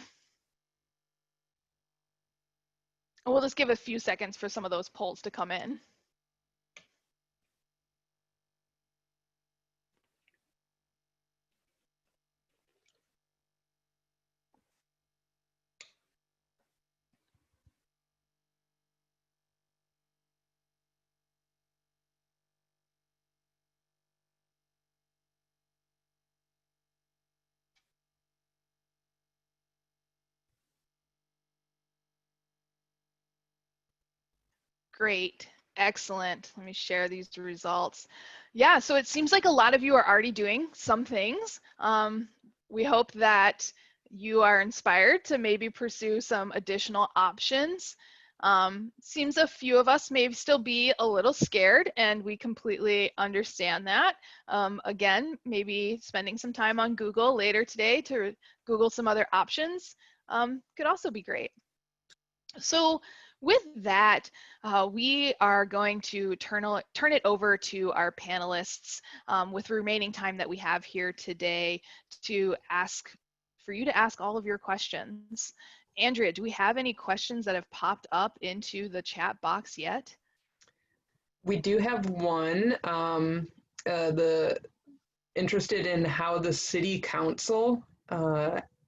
And we'll just give a few seconds for some of those polls to come in. Great, excellent. Let me share these results. Yeah, so it seems like a lot of you are already doing some things. We hope that you are inspired to maybe pursue some additional options. Seems a few of us may still be a little scared, and we completely understand that. Again, maybe spending some time on Google later today to Google some other options could also be great. So with that, we are going to turn it over to our panelists with the remaining time that we have here today for you to ask all of your questions. Andrea, do we have any questions that have popped up into the chat box yet? We do have one. Interested in how the city council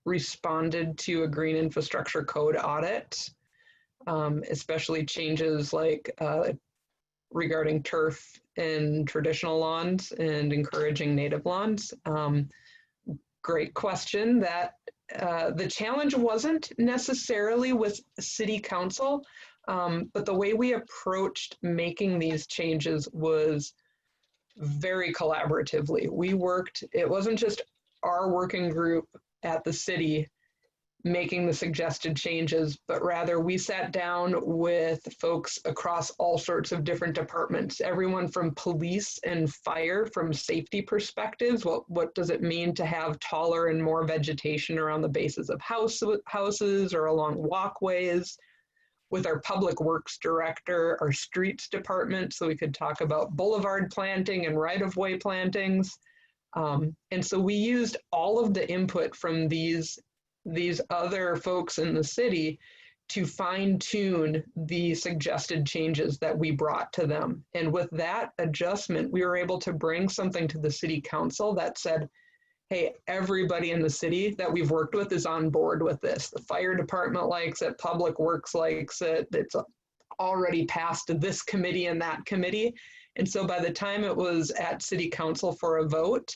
responded to a green infrastructure code audit. Especially changes like regarding turf in traditional lawns and encouraging native lawns. Great question. That the challenge wasn't necessarily with city council, but the way we approached making these changes was very collaboratively. We worked, it wasn't just our working group at the city making the suggested changes, but rather we sat down with folks across all sorts of different departments, everyone from police and fire, from safety perspectives. What does it mean to have taller and more vegetation around the bases of houses or along walkways? With our public works director, our streets department, so we could talk about boulevard planting and right-of-way plantings. And so we used all of the input from these other folks in the city to fine tune the suggested changes that we brought to them. And with that adjustment, we were able to bring something to the city council that said, hey, everybody in the city that we've worked with is on board with this. The fire department likes it, public works likes it, it's already passed to this committee and that committee. And so by the time it was at city council for a vote,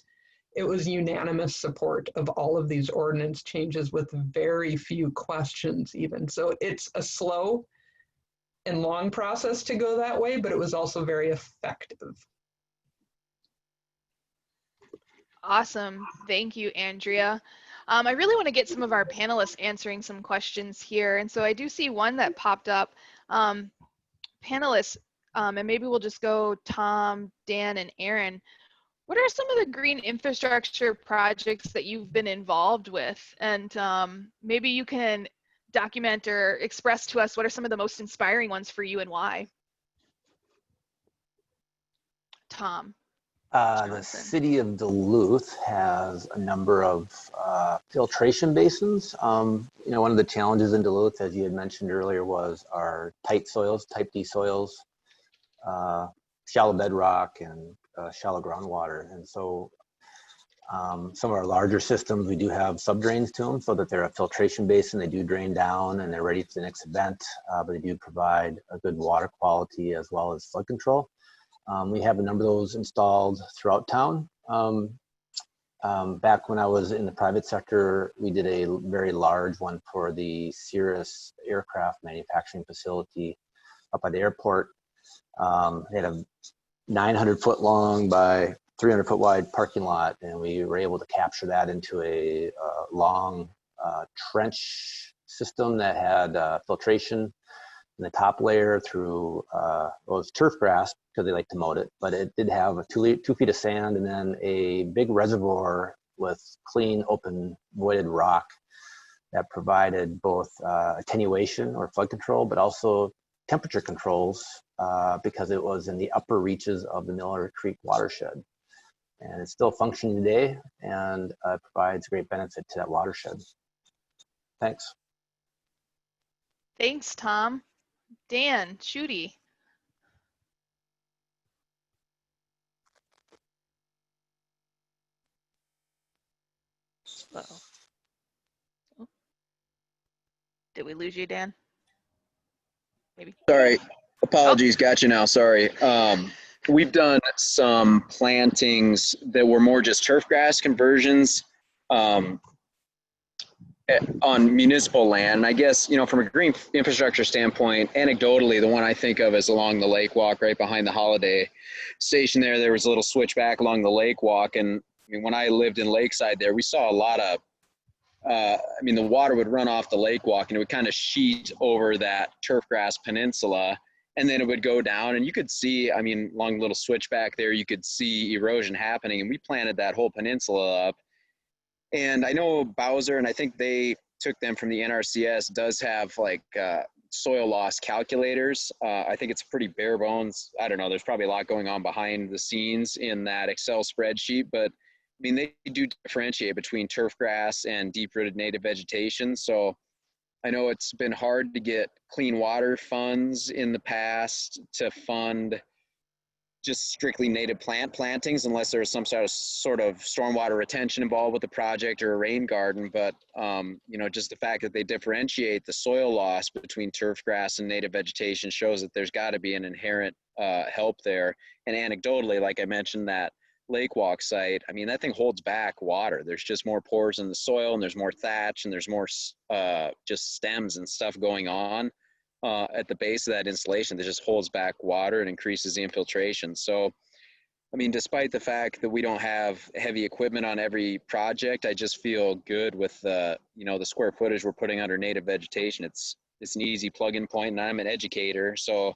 it was unanimous support of all of these ordinance changes with very few questions even. So it's a slow and long process to go that way, but it was also very effective. Awesome. Thank you, Andrea. I really want to get some of our panelists answering some questions here. And so I do see one that popped up. Panelists, and maybe we'll just go Tom, Dan, and Aaron. What are some of the green infrastructure projects that you've been involved with? And maybe you can document or express to us what are some of the most inspiring ones for you and why? Tom. The city of Duluth has a number of filtration basins. You know, one of the challenges in Duluth, as you had mentioned earlier, was our tight soils, type D soils, shallow bedrock, and shallow groundwater. And so some of our larger systems, we do have subdrains to them so that they're a filtration basin. They do drain down and they're ready for the next event, but they do provide a good water quality as well as flood control. We have a number of those installed throughout town. Back when I was in the private sector, we did a very large one for the Cirrus aircraft manufacturing facility up at the airport. They had a 900-foot long by 300-foot wide parking lot, and we were able to capture that into a long trench system that had filtration in the top layer through well, it was turf grass because they like to mow it, but it did have 2 feet of sand and then a big reservoir with clean, open, voided rock that provided both attenuation or flood control, but also temperature controls because it was in the upper reaches of the Miller Creek watershed. And it's still functioning today and provides great benefit to that watershed. Thanks. Thanks, Tom. Dan, Shooty. Uh-oh. Oh. Did we lose you, Dan? Maybe. Sorry, apologies, got you now, sorry. We've done some plantings that were more just turf grass conversions on municipal land. I guess, you know, from a green infrastructure standpoint, anecdotally, the one I think of is along the lake walk right behind the Holiday Station there was a little switchback along the lake walk. And I mean, when I lived in Lakeside there, we saw a lot of I mean, the water would run off the lake walk and it would kind of sheet over that turf grass peninsula, and then it would go down, and you could see, I mean, along the little switchback there, you could see erosion happening, and we planted that whole peninsula up. And I know Bowser, and I think they took them from the NRCS, does have like soil loss calculators. I think it's pretty bare bones. I don't know, there's probably a lot going on behind the scenes in that Excel spreadsheet, but I mean, they do differentiate between turf grass and deep-rooted native vegetation. So I know it's been hard to get clean water funds in the past to fund just strictly native plant plantings unless there's some sort of stormwater retention involved with the project or a rain garden. But, you know, just the fact that they differentiate the soil loss between turf grass and native vegetation shows that there's got to be an inherent help there. And anecdotally, like I mentioned, that lake walk site, I mean, that thing holds back water. There's just more pores in the soil, and there's more thatch, and there's more just stems and stuff going on at the base of that installation that just holds back water and increases the infiltration. So, I mean, despite the fact that we don't have heavy equipment on every project, I just feel good with the, you know, the square footage we're putting under native vegetation. It's an easy plug-in point, and I'm an educator, so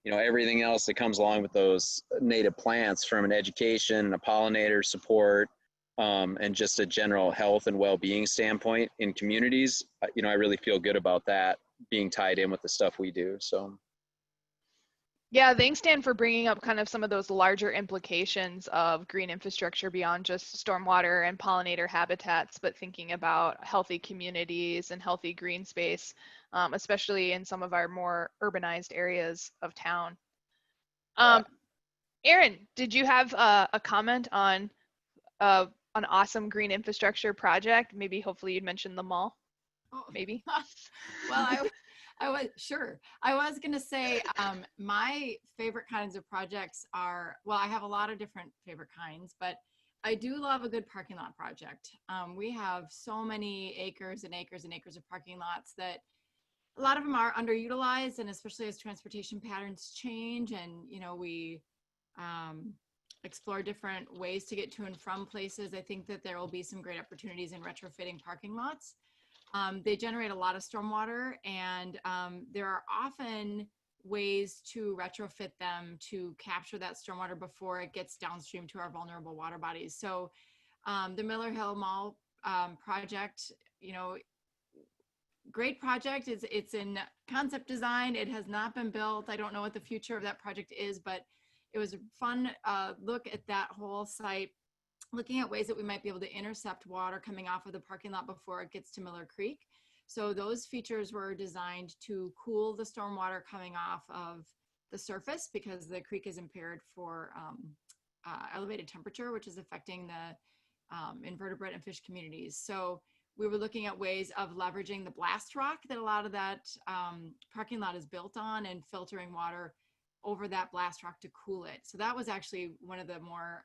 you know, everything else that comes along with those native plants, from an education and a pollinator support and just a general health and well-being standpoint in communities, you know, I really feel good about that being tied in with the stuff we do. So. Yeah, thanks, Dan, for bringing up kind of some of those larger implications of green infrastructure beyond just stormwater and pollinator habitats, but thinking about healthy communities and healthy green space, especially in some of our more urbanized areas of town. Aaron, did you have a comment on an awesome green infrastructure project? Maybe, hopefully you'd mention the mall, maybe. Well, I was going to say my favorite kinds of projects are, well, I have a lot of different favorite kinds, but I do love a good parking lot project. We have so many acres and acres and acres of parking lots that a lot of them are underutilized, and especially as transportation patterns change and, you know, we explore different ways to get to and from places, I think that there will be some great opportunities in retrofitting parking lots. They generate a lot of stormwater, and there are often ways to retrofit them to capture that stormwater before it gets downstream to our vulnerable water bodies. So the Miller Hill Mall project, you know, great project. It's in concept design. It has not been built. I don't know what the future of that project is, but it was a fun look at that whole site, looking at ways that we might be able to intercept water coming off of the parking lot before it gets to Miller Creek. So those features were designed to cool the stormwater coming off of the surface, because the creek is impaired for elevated temperature, which is affecting the invertebrate and fish communities. So we were looking at ways of leveraging the blast rock that a lot of that parking lot is built on, and filtering water over that blast rock to cool it. So that was actually one of the more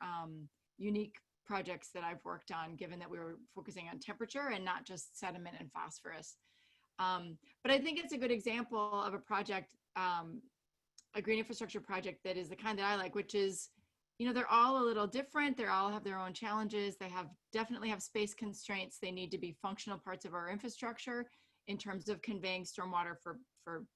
unique projects that I've worked on, given that we were focusing on temperature and not just sediment and phosphorus. But I think it's a good example of a project, a green infrastructure project that is the kind that I like, which is, you know, they're all a little different. They all have their own challenges. They definitely have space constraints. They need to be functional parts of our infrastructure in terms of conveying stormwater for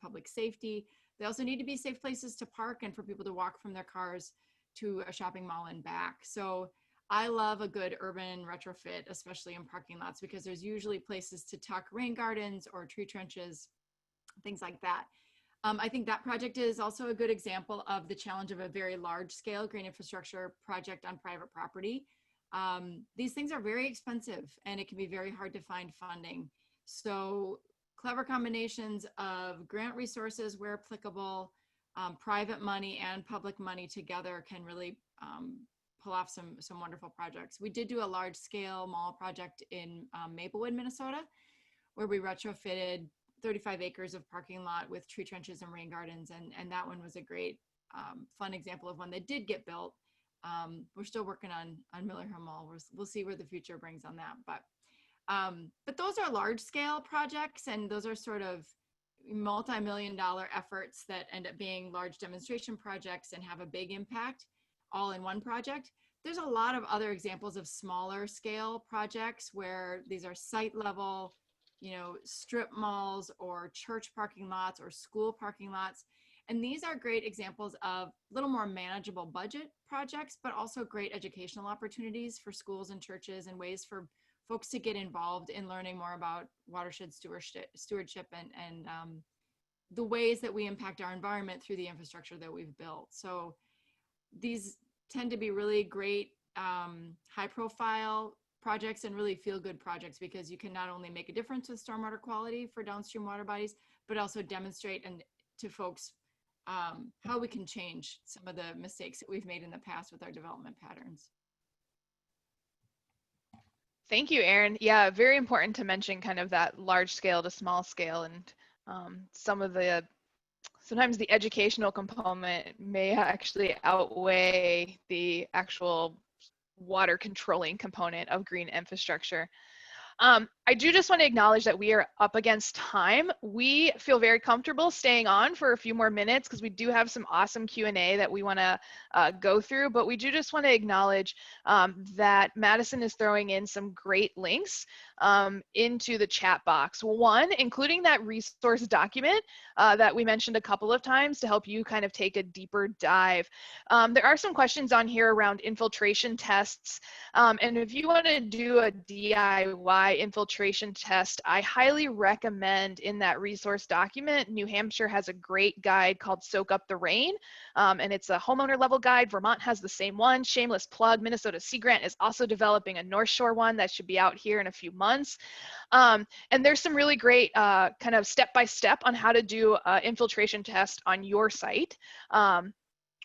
public safety. They also need to be safe places to park and for people to walk from their cars to a shopping mall and back. So I love a good urban retrofit, especially in parking lots, because there's usually places to tuck rain gardens or tree trenches, things like that. I think that project is also a good example of the challenge of a very large scale green infrastructure project on private property. These things are very expensive and it can be very hard to find funding. So clever combinations of grant resources where applicable, private money and public money together can really pull off some wonderful projects. We did do a large scale mall project in Maplewood, Minnesota, where we retrofitted 35 acres of parking lot with tree trenches and rain gardens. And that one was a great fun example of one that did get built. We're still working on Miller Hill Mall. We'll see where the future brings on that. But those are large scale projects, and those are sort of multi-million-dollar efforts that end up being large demonstration projects and have a big impact all in one project. There's a lot of other examples of smaller scale projects where these are site level, you know, strip malls or church parking lots or school parking lots. And these are great examples of a little more manageable budget projects, but also great educational opportunities for schools and churches and ways for folks to get involved in learning more about watershed stewardship and the ways that we impact our environment through the infrastructure that we've built. So these tend to be really great high profile projects and really feel good projects, because you can not only make a difference with stormwater quality for downstream water bodies, but also demonstrate to folks how we can change some of the mistakes that we've made in the past with our development patterns. Thank you, Erin. Yeah, very important to mention kind of that large scale to small scale, and sometimes the educational component may actually outweigh the actual water controlling component of green infrastructure. I do just want to acknowledge that we are up against time. We feel very comfortable staying on for a few more minutes because we do have some awesome Q&A that we want to go through, but we do just want to acknowledge that Madison is throwing in some great links into the chat box. One, including that resource document that we mentioned a couple of times to help you kind of take a deeper dive. There are some questions on here around infiltration tests, and if you want to do a DIY infiltration test, I highly recommend in that resource document, New Hampshire has a great guide called Soak Up the Rain, and it's a homeowner level guide. Vermont has the same one. Shameless plug, Minnesota Sea Grant is also developing a North Shore one that should be out here in a few months. And there's some really great kind of step-by-step on how to do an infiltration test on your site.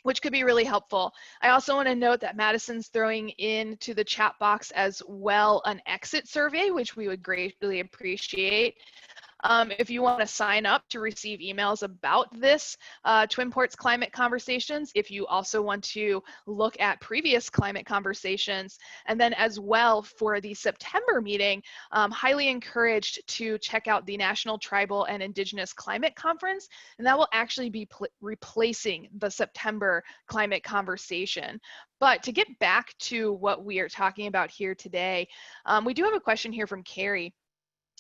Which could be really helpful. I also want to note that Madison's throwing into the chat box as well an exit survey, which we would greatly appreciate. If you want to sign up to receive emails about this Twin Ports Climate Conversations, if you also want to look at previous climate conversations, and then as well for the September meeting, highly encouraged to check out the National Tribal and Indigenous Climate Conference, and that will actually be replacing the September climate conversation. But to get back to what we are talking about here today, we do have a question here from Carrie.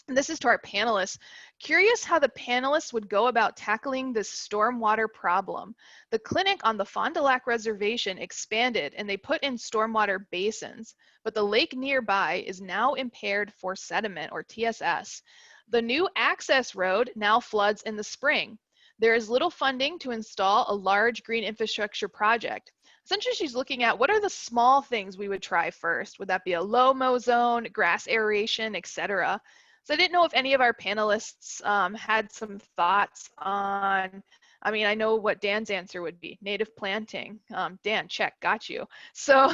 And this is to our panelists. Curious how the panelists would go about tackling this stormwater problem. The clinic on the Fond du Lac Reservation expanded and they put in stormwater basins, but the lake nearby is now impaired for sediment or TSS. The new access road now floods in the spring. There is little funding to install a large green infrastructure project. Essentially, she's looking at what are the small things we would try first. Would that be a low mow zone, grass aeration, etc.? So I didn't know if any of our panelists had some thoughts on, I mean, I know what Dan's answer would be, native planting. Dan, check, got you. So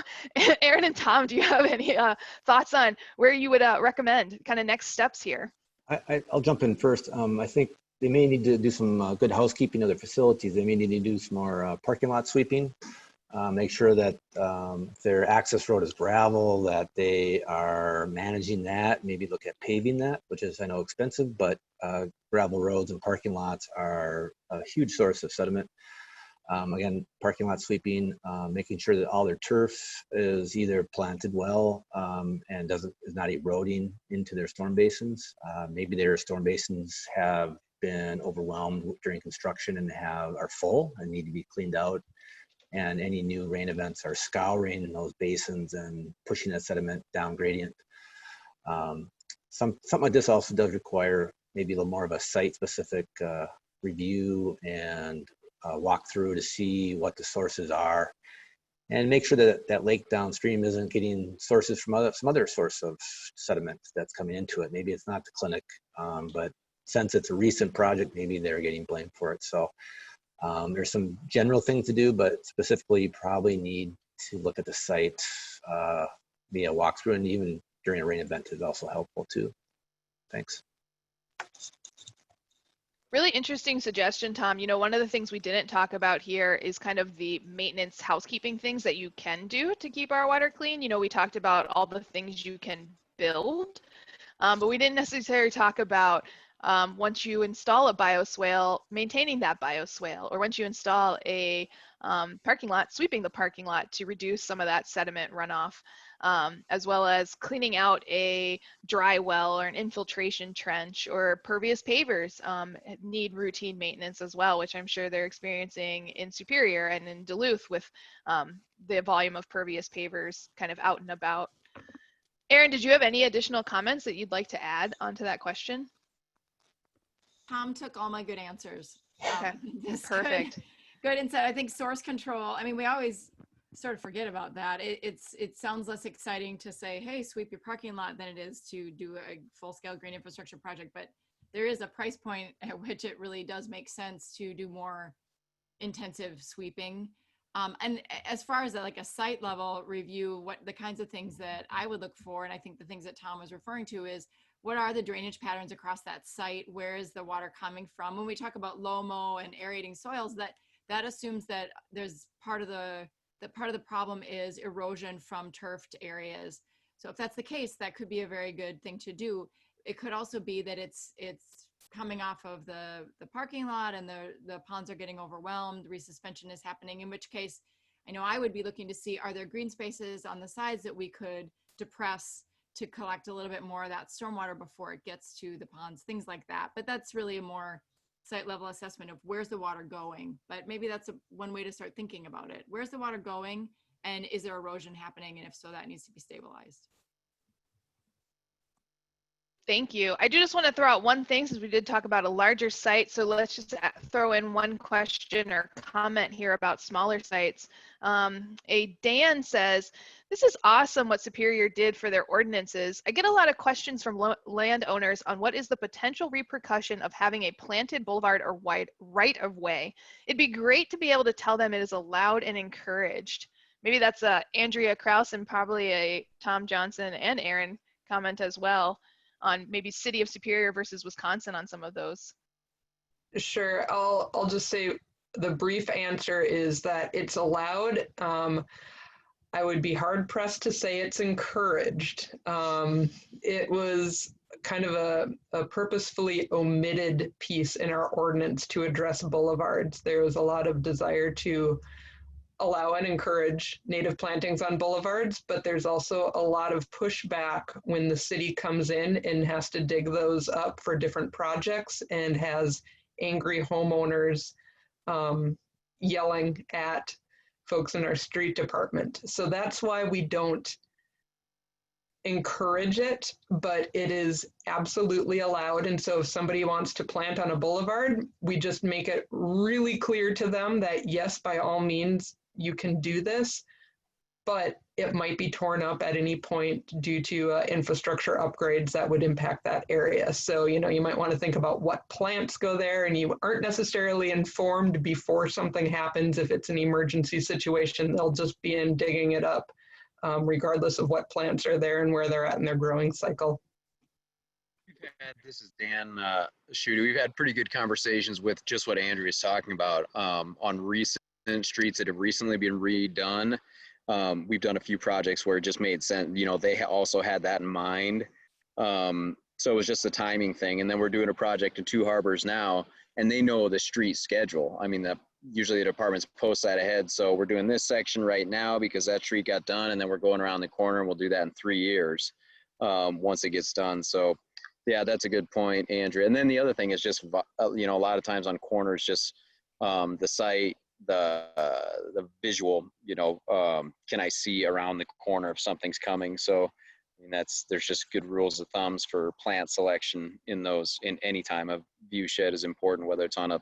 Erin and Tom, do you have any thoughts on where you would recommend kind of next steps here? I'll jump in first. I think they may need to do some good housekeeping of their facilities. They may need to do some more parking lot sweeping. Make sure that their access road is gravel, that they are managing that, maybe look at paving that, which is, I know, expensive, but gravel roads and parking lots are a huge source of sediment. Again, parking lot sweeping, making sure that all their turf is either planted well and is not eroding into their storm basins. Maybe their storm basins have been overwhelmed during construction and are full and need to be cleaned out. And any new rain events are scouring those basins and pushing that sediment down gradient. Something like this also does require maybe a little more of a site-specific review and walk through to see what the sources are, and make sure that that lake downstream isn't getting sources from some other source of sediment that's coming into it. Maybe it's not the clinic, but since it's a recent project, maybe they're getting blamed for it. So there's some general things to do, but specifically you probably need to look at the site via walkthrough, and even during a rain event is also helpful too. Thanks. Really interesting suggestion, Tom. You know, one of the things we didn't talk about here is kind of the maintenance housekeeping things that you can do to keep our water clean. You know, we talked about all the things you can build, but we didn't necessarily talk about once you install a bioswale, maintaining that bioswale, or once you install a parking lot, sweeping the parking lot to reduce some of that sediment runoff, as well as cleaning out a dry well or an infiltration trench, or pervious pavers need routine maintenance as well, which I'm sure they're experiencing in Superior and in Duluth with the volume of pervious pavers kind of out and about. Erin, did you have any additional comments that you'd like to add onto that question? Tom took all my good answers. Okay, perfect. Good insight. I think source control, I mean, we always sort of forget about that. It sounds less exciting to say, hey, sweep your parking lot than it is to do a full-scale green infrastructure project, but there is a price point at which it really does make sense to do more intensive sweeping. And as far as like a site level review, what the kinds of things that I would look for, and I think the things that Tom was referring to, is what are the drainage patterns across that site? Where is the water coming from? When we talk about low-mow and aerating soils, that assumes that there's part of the problem is erosion from turfed areas. So if that's the case, that could be a very good thing to do. It could also be that it's coming off of the parking lot and the ponds are getting overwhelmed, resuspension is happening, in which case, I know I would be looking to see, are there green spaces on the sides that we could depress to collect a little bit more of that stormwater before it gets to the ponds, things like that. But that's really a more site level assessment of where's the water going. But maybe that's one way to start thinking about it. Where's the water going, and is there erosion happening? And if so, that needs to be stabilized. Thank you. I do just want to throw out one thing, since we did talk about a larger site. So let's just throw in one question or comment here about smaller sites. Dan says, this is awesome what Superior did for their ordinances. I get a lot of questions from landowners on what is the potential repercussion of having a planted boulevard or wide right of way. It'd be great to be able to tell them it is allowed and encouraged. Maybe that's a Andrea Kraus and probably a Tom Johnson and Erin comment as well, on maybe City of Superior versus Wisconsin on some of those. Sure, I'll just say the brief answer is that it's allowed. I would be hard pressed to say it's encouraged. It was kind of a purposefully omitted piece in our ordinance to address boulevards. There was a lot of desire to allow and encourage native plantings on boulevards, but there's also a lot of pushback when the city comes in and has to dig those up for different projects and has angry homeowners yelling at folks in our street department. So that's why we don't encourage it, but it is absolutely allowed. And so if somebody wants to plant on a boulevard, we just make it really clear to them that yes, by all means, you can do this, but it might be torn up at any point due to infrastructure upgrades that would impact that area. So, you know, you might want to think about what plants go there, and you aren't necessarily informed before something happens. If it's an emergency situation, they'll just be in digging it up, regardless of what plants are there and where they're at in their growing cycle. This is Dan Schutte. We've had pretty good conversations with just what Andrea is talking about on recent streets that have recently been redone. We've done a few projects where it just made sense. You know, they also had that in mind. So it was just a timing thing. And then we're doing a project in Two Harbors now, and they know the street schedule. I mean, usually the departments post that ahead. So we're doing this section right now because that tree got done, and then we're going around the corner and we'll do that in 3 years once it gets done. So yeah, that's a good point, Andrea. And then the other thing is just, you know, a lot of times on corners, just the site, the visual, you know, can I see around the corner if something's coming? So I mean, there's just good rules of thumbs for plant selection in those, in any time. A view shed is important, whether it's on a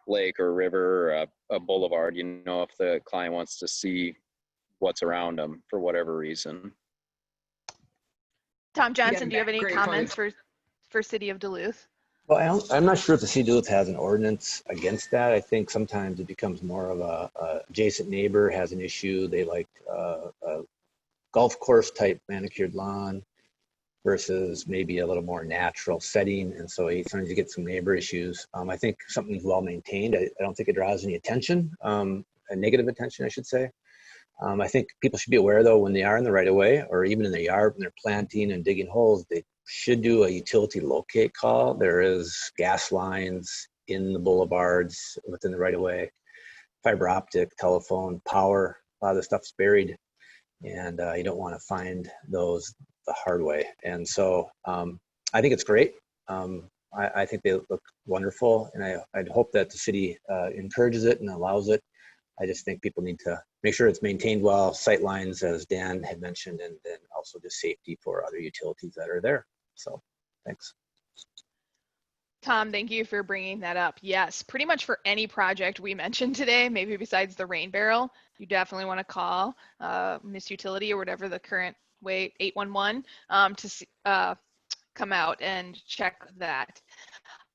lake or a river or a boulevard, you know, if the client wants to see what's around them for whatever reason. Tom Johnson, do you have any great comments for City of Duluth? Well, I'm not sure if the city of Duluth has an ordinance against that. I think sometimes it becomes more of a adjacent neighbor has an issue. They like a golf course type manicured lawn versus maybe a little more natural setting. And so sometimes you get some neighbor issues. I think something's well maintained. I don't think it draws any attention, a negative attention, I should say. I think people should be aware though, when they are in the right of way or even in the yard, when they're planting and digging holes, they should do a utility locate call. There is gas lines in the boulevards within the right of way, fiber optic, telephone, power, a lot of the stuff's buried, and you don't want to find those the hard way. And so I think it's great. I think they look wonderful, and I'd hope that the city encourages it and allows it. I just think people need to make sure it's maintained well, sight lines, as Dan had mentioned, and then also just safety for other utilities that are there. So, thanks. Tom, thank you for bringing that up. Yes, pretty much for any project we mentioned today, maybe besides the rain barrel, you definitely want to call Miss Utility or whatever the current way, 811, to come out and check that.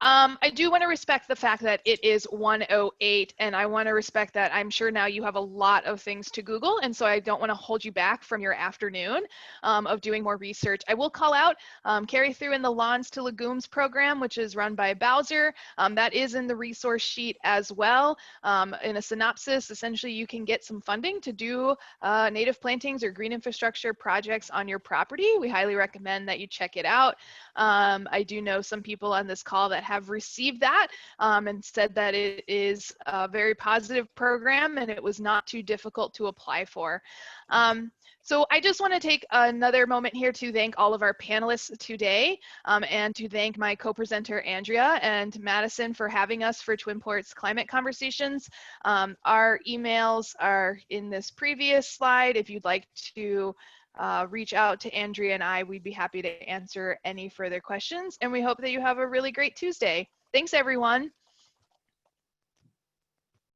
I do want to respect the fact that it is 1:08, and I want to respect that I'm sure now you have a lot of things to Google, and so I don't want to hold you back from your afternoon of doing more research. I will call out Carrie threw in the Lawns to Legumes program, which is run by Bowser. That is in the resource sheet as well. In a synopsis, essentially you can get some funding to do native plantings or green infrastructure projects on your property. We highly recommend that you check it out. I do know some people on this call that have received that and said that it is a very positive program and it was not too difficult to apply for. So I just want to take another moment here to thank all of our panelists today and to thank my co-presenter Andrea and Madison for having us for Twin Ports Climate Conversations. Our emails are in this previous slide. If you'd like to reach out to Andrea and I, we'd be happy to answer any further questions. And we hope that you have a really great Tuesday. Thanks, everyone.